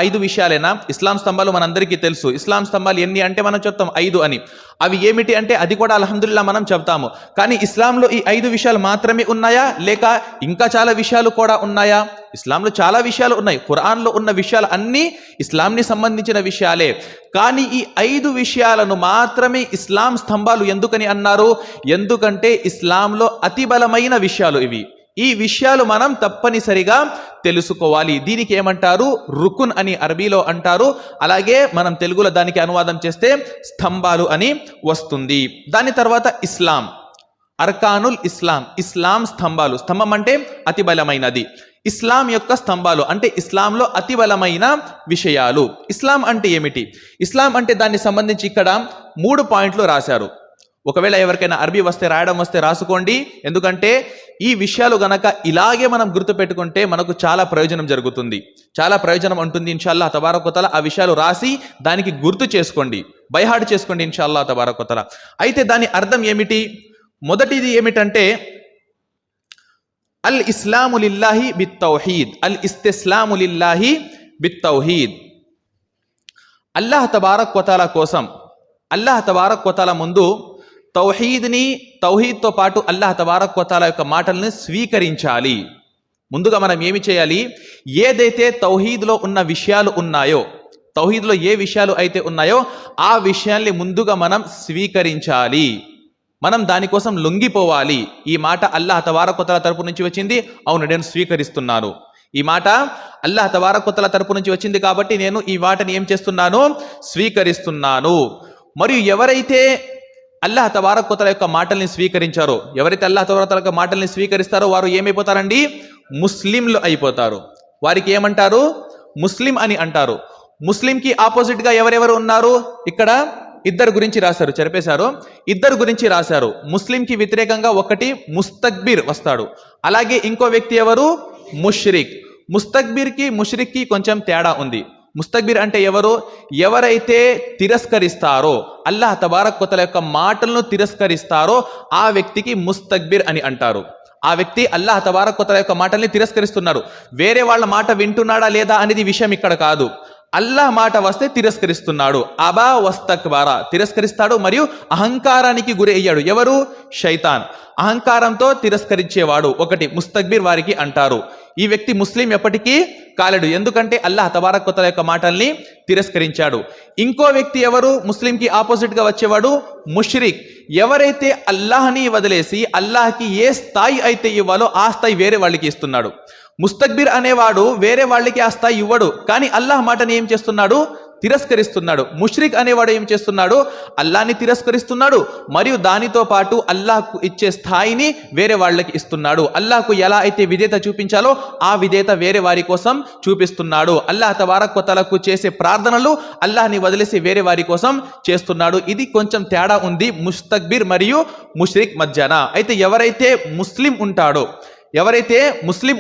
5 విషయాలేనా? ఇస్లాం స్తంభాలు మనందరికీ తెలుసు. ఇస్లాం స్తంభాలు ఎన్ని అంటే మనం చెప్తాం 5 అని. అవి ఏమిటి అంటే అది కూడా అల్హమ్దులిల్లాహ్ మనం చెప్తాము. కానీ ఇస్లాంలో ఈ 5 విషయాలు మాత్రమే ఉన్నాయా, లేక ఇంకా చాలా విషయాలు కూడా ఉన్నాయా? ఇస్లాంలో చాలా విషయాలు ఉన్నాయి. ఖురాన్లో ఉన్న విషయాలు అన్నీ ఇస్లాంని సంబంధించిన విషయాలే. కానీ ఈ 5 విషయాలను మాత్రమే ఇస్లాం స్తంభాలు ఎందుకని అన్నారు? ఎందుకంటే ఇస్లాంలో అతి బలమైన విషయాలు ఇవి. ఈ విషయాలు మనం తప్పనిసరిగా తెలుసుకోవాలి. దీనికి ఏమంటారు, రుకున్ అని అరబీలో అంటారు. అలాగే మనం తెలుగులో దానికి అనువాదం చేస్తే స్తంభాలు అని వస్తుంది. దాని తర్వాత ఇస్లాం, అర్కానుల్ ఇస్లాం, ఇస్లాం స్తంభాలు. స్తంభం అంటే అతి బలమైనది. ఇస్లాం యొక్క స్తంభాలు అంటే ఇస్లాంలో అతి బలమైన విషయాలు. ఇస్లాం అంటే ఏమిటి? ఇస్లాం అంటే దాన్ని సంబంధించి ఇక్కడ 3 పాయింట్లు రాశారు. ఒకవేళ ఎవరికైనా అరబీ వస్తే, రాయడం వస్తే రాసుకోండి. ఎందుకంటే ఈ విషయాలు గనక ఇలాగే మనం గుర్తుపెట్టుకుంటే మనకు చాలా ప్రయోజనం జరుగుతుంది, చాలా ప్రయోజనం ఉంటుంది ఇన్షాల్లాహ్ తబారక వ తఆలా. ఆ విషయాలు రాసి దానికి గుర్తు చేసుకోండి, బైహార్ట్ చేసుకోండి ఇన్షాల్లాహ్ తబారక వ తఆలా. అయితే దాని అర్థం ఏమిటి? మొదటిది ఏమిటంటే అల్ ఇస్లాము లిల్లాహి బిత్తౌహీద్, అల్ ఇస్తిస్లాము లిల్లాహి బిత్తౌహీద్. అల్లాహ్ తబారక వ తఆలా కోసం, అల్లాహ్ తబారక వ తఆలా ముందు తౌహీద్తో పాటు అల్లాహ్ తబారక వ తఆలా యొక్క మాటలను స్వీకరించాలి. ముందుగా మనం ఏమి చేయాలి, ఏదైతే తౌహీద్లో ఉన్న విషయాలు ఉన్నాయో, తౌహీద్లో ఏ విషయాలు అయితే ఉన్నాయో ఆ విషయాల్ని ముందుగా మనం స్వీకరించాలి. మనం దానికోసం లొంగిపోవాలి. ఈ మాట అల్లాహ్ తబారక వ తఆలా తరపు నుంచి వచ్చింది, అవును నేను స్వీకరిస్తున్నాను. ఈ మాట అల్లాహ్ తబారక వ తఆలా తరపు నుంచి వచ్చింది కాబట్టి నేను ఈ మాటని ఏం చేస్తున్నాను, స్వీకరిస్తున్నాను. మరియు ఎవరైతే అల్లాహ్ తబారక వ తఆలా యొక్క మాటల్ని స్వీకరించారో, ఎవరైతే అల్లాహ్ తబారక వ తఆలా యొక్క మాటల్ని స్వీకరిస్తారో వారు ఏమైపోతారండి, ముస్లింలు అయిపోతారు. వారికి ఏమంటారు? ముస్లిం అని అంటారు. ముస్లింకి ఆపోజిట్గా ఎవరెవరు ఉన్నారు? ఇక్కడ ఇద్దరు గురించి రాశారు, చెరిపేశారు. ఇద్దరు గురించి రాశారు. ముస్లింకి వ్యతిరేకంగా ఒకటి ముస్తక్బిర్ వస్తాడు. అలాగే ఇంకో వ్యక్తి ఎవరు? ముష్రిక్. ముస్తక్బిర్కి ముష్రిక్కి కొంచెం తేడా ఉంది. ముస్తక్బిర్ అంటే ఎవరు? ఎవరైతే తిరస్కరిస్తారో, అల్లాహ్ తబారక్ వ తఆలా యొక్క మాటలను తిరస్కరిస్తారో ఆ వ్యక్తికి ముస్తక్బిర్ అని అంటారు. ఆ వ్యక్తి అల్లాహ్ తబారక్ వ తఆలా యొక్క మాటల్ని తిరస్కరిస్తున్నాడు. వేరే వాళ్ళ మాట వింటున్నాడా లేదా అనేది విషయం ఇక్కడ కాదు. అల్లాహ్ మాట వస్తే తిరస్కరిస్తున్నాడు. అబా వస్తక్బారా, తిరస్కరిస్తాడు మరియు అహంకారానికి గురి అయ్యాడు. ఎవరు? శైతాన్. అహంకారంతో తిరస్కరించేవాడు ఒకటి ముస్తక్బిర్ వారికి అంటారు. ఈ వ్యక్తి ముస్లిం ఎప్పటికీ కాలేడు, ఎందుకంటే అల్లాహ్ తబారక్ వ తఆలా యొక్క మాటల్ని తిరస్కరించాడు. ఇంకో వ్యక్తి ఎవరు? ముస్లింకి ఆపోజిట్ గా వచ్చేవాడు ముష్రిక్. ఎవరైతే అల్లాహ్ని వదిలేసి అల్లాహ్కి ఏ స్థాయి అయితే ఇవ్వాలో ఆ స్థాయి వేరే వాళ్ళకి ఇస్తున్నాడు. ముస్తక్బిర్ అనేవాడు వేరే వాళ్ళకి ఆ స్థాయి ఇవ్వడు, కానీ అల్లాహ్ మాటని ఏం చేస్తున్నాడు? తిరస్కరిస్తున్నాడు. ముష్రిక్ అనేవాడు ఏం చేస్తున్నాడు? అల్లాహ్ని తిరస్కరిస్తున్నాడు మరియు దానితో పాటు అల్లాహ్కు ఇచ్చే స్థాయిని వేరే వాళ్ళకి ఇస్తున్నాడు. అల్లాహ్కు ఎలా అయితే విధేయత చూపించాలో ఆ విధేయత వేరే వారి కోసం చూపిస్తున్నాడు. అల్లాహ్ తబారక్ వ తఆలాకు చేసే ప్రార్థనలు అల్లాహ్ని వదిలేసి వేరే వారి కోసం చేస్తున్నాడు. ఇది కొంచెం తేడా ఉంది ముస్తక్బిర్ మరియు ముష్రిక్ మధ్యన. అయితే ఎవరైతే ముస్లిం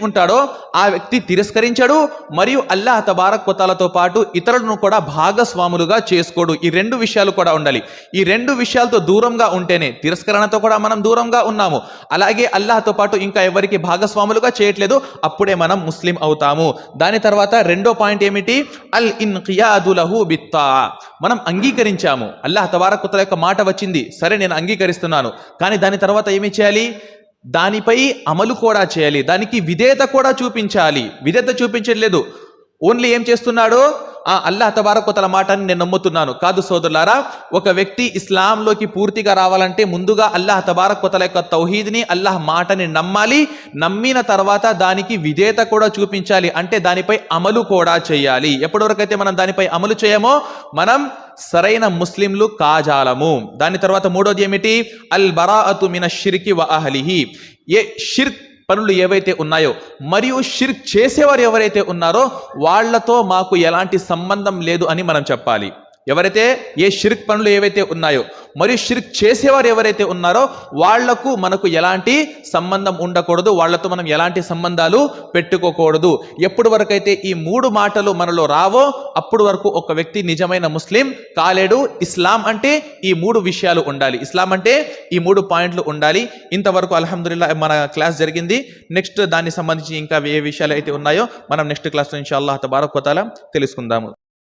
ఉంటాడో ఆ వ్యక్తి తిరస్కరించాడు మరియు అల్లాహ్ తబారక్ వ తఆలాతో పాటు ఇతరులను కూడా భాగస్వాములుగా చేసుకోడు. ఈ రెండు విషయాలు కూడా ఉండాలి. ఈ రెండు విషయాలతో దూరంగా ఉంటేనే, తిరస్కరణతో కూడా మనం దూరంగా ఉన్నాము, అలాగే అల్లాహ్తో పాటు ఇంకా ఎవరికి భాగస్వాములుగా చేయట్లేదు, అప్పుడే మనం ముస్లిం అవుతాము. దాని తర్వాత రెండో పాయింట్ ఏమిటి? అల్ ఇన్కియాదు లహు బిత్తా. మనం అంగీకరించాము, అల్లాహ్ తబారక్ వ తఆలా యొక్క మాట వచ్చింది, సరే నేను అంగీకరిస్తున్నాను, కానీ దాని తర్వాత ఏమి చేయాలి? దానిపై అమలు కూడా చేయాలి, దానికి విధేయత కూడా చూపించాలి. విధేయత చూపించట్లేదు, ఓన్లీ ఏం చేస్తున్నాడు? అల్లాహ్ తబారక్ వ తఆలా మాటని నేను నమ్ముతున్నాను. కాదు సోదరులారా, ఒక వ్యక్తి ఇస్లాంలోకి పూర్తిగా రావాలంటే ముందుగా అల్లాహ్ తబారక్ వ తఆలా యొక్క తౌహీద్ని, అల్లాహ్ మాటని నమ్మాలి. నమ్మిన తర్వాత దానికి విధేయత కూడా చూపించాలి, అంటే దానిపై అమలు కూడా చేయాలి. ఎప్పటివరకైతే మనం దానిపై అమలు చేయమో మనం సరైన ముస్లింలు కాజాలము. దాని తర్వాత మూడోది ఏమిటి? అల్ బరాఅతు మినష్ షిర్కి వ అహ్లిహి. షిర్క్ పనులు ఏవైతే ఉన్నాయో మరియు షిర్క్ చేసేవారు ఎవరైతే ఉన్నారో వాళ్లతో మాకు ఎలాంటి సంబంధం లేదు అని మనం చెప్పాలి. ఎవరైతే ఏ షిర్క్ పనులు ఏవైతే ఉన్నాయో మరియు షిర్క్ చేసేవారు ఎవరైతే ఉన్నారో వాళ్లకు మనకు ఎలాంటి సంబంధం ఉండకూడదు, వాళ్లతో మనం ఎలాంటి సంబంధాలు పెట్టుకోకూడదు. ఎప్పుడు వరకైతే ఈ మూడు మాటలు మనలో రావో అప్పుడు వరకు ఒక వ్యక్తి నిజమైన ముస్లిం కాలేడు. ఇస్లాం అంటే ఈ మూడు విషయాలు ఉండాలి, ఇస్లాం అంటే ఈ మూడు పాయింట్లు ఉండాలి. ఇంతవరకు అల్హమ్దులిల్లాహ్ మన క్లాస్ జరిగింది. నెక్స్ట్ దానికి సంబంధించి ఇంకా ఏ విషయాలు అయితే ఉన్నాయో మనం నెక్స్ట్ క్లాస్లో ఇన్షాఅల్లాహ్ తబారక్ వ తఆలా తెలుసుకుందాము.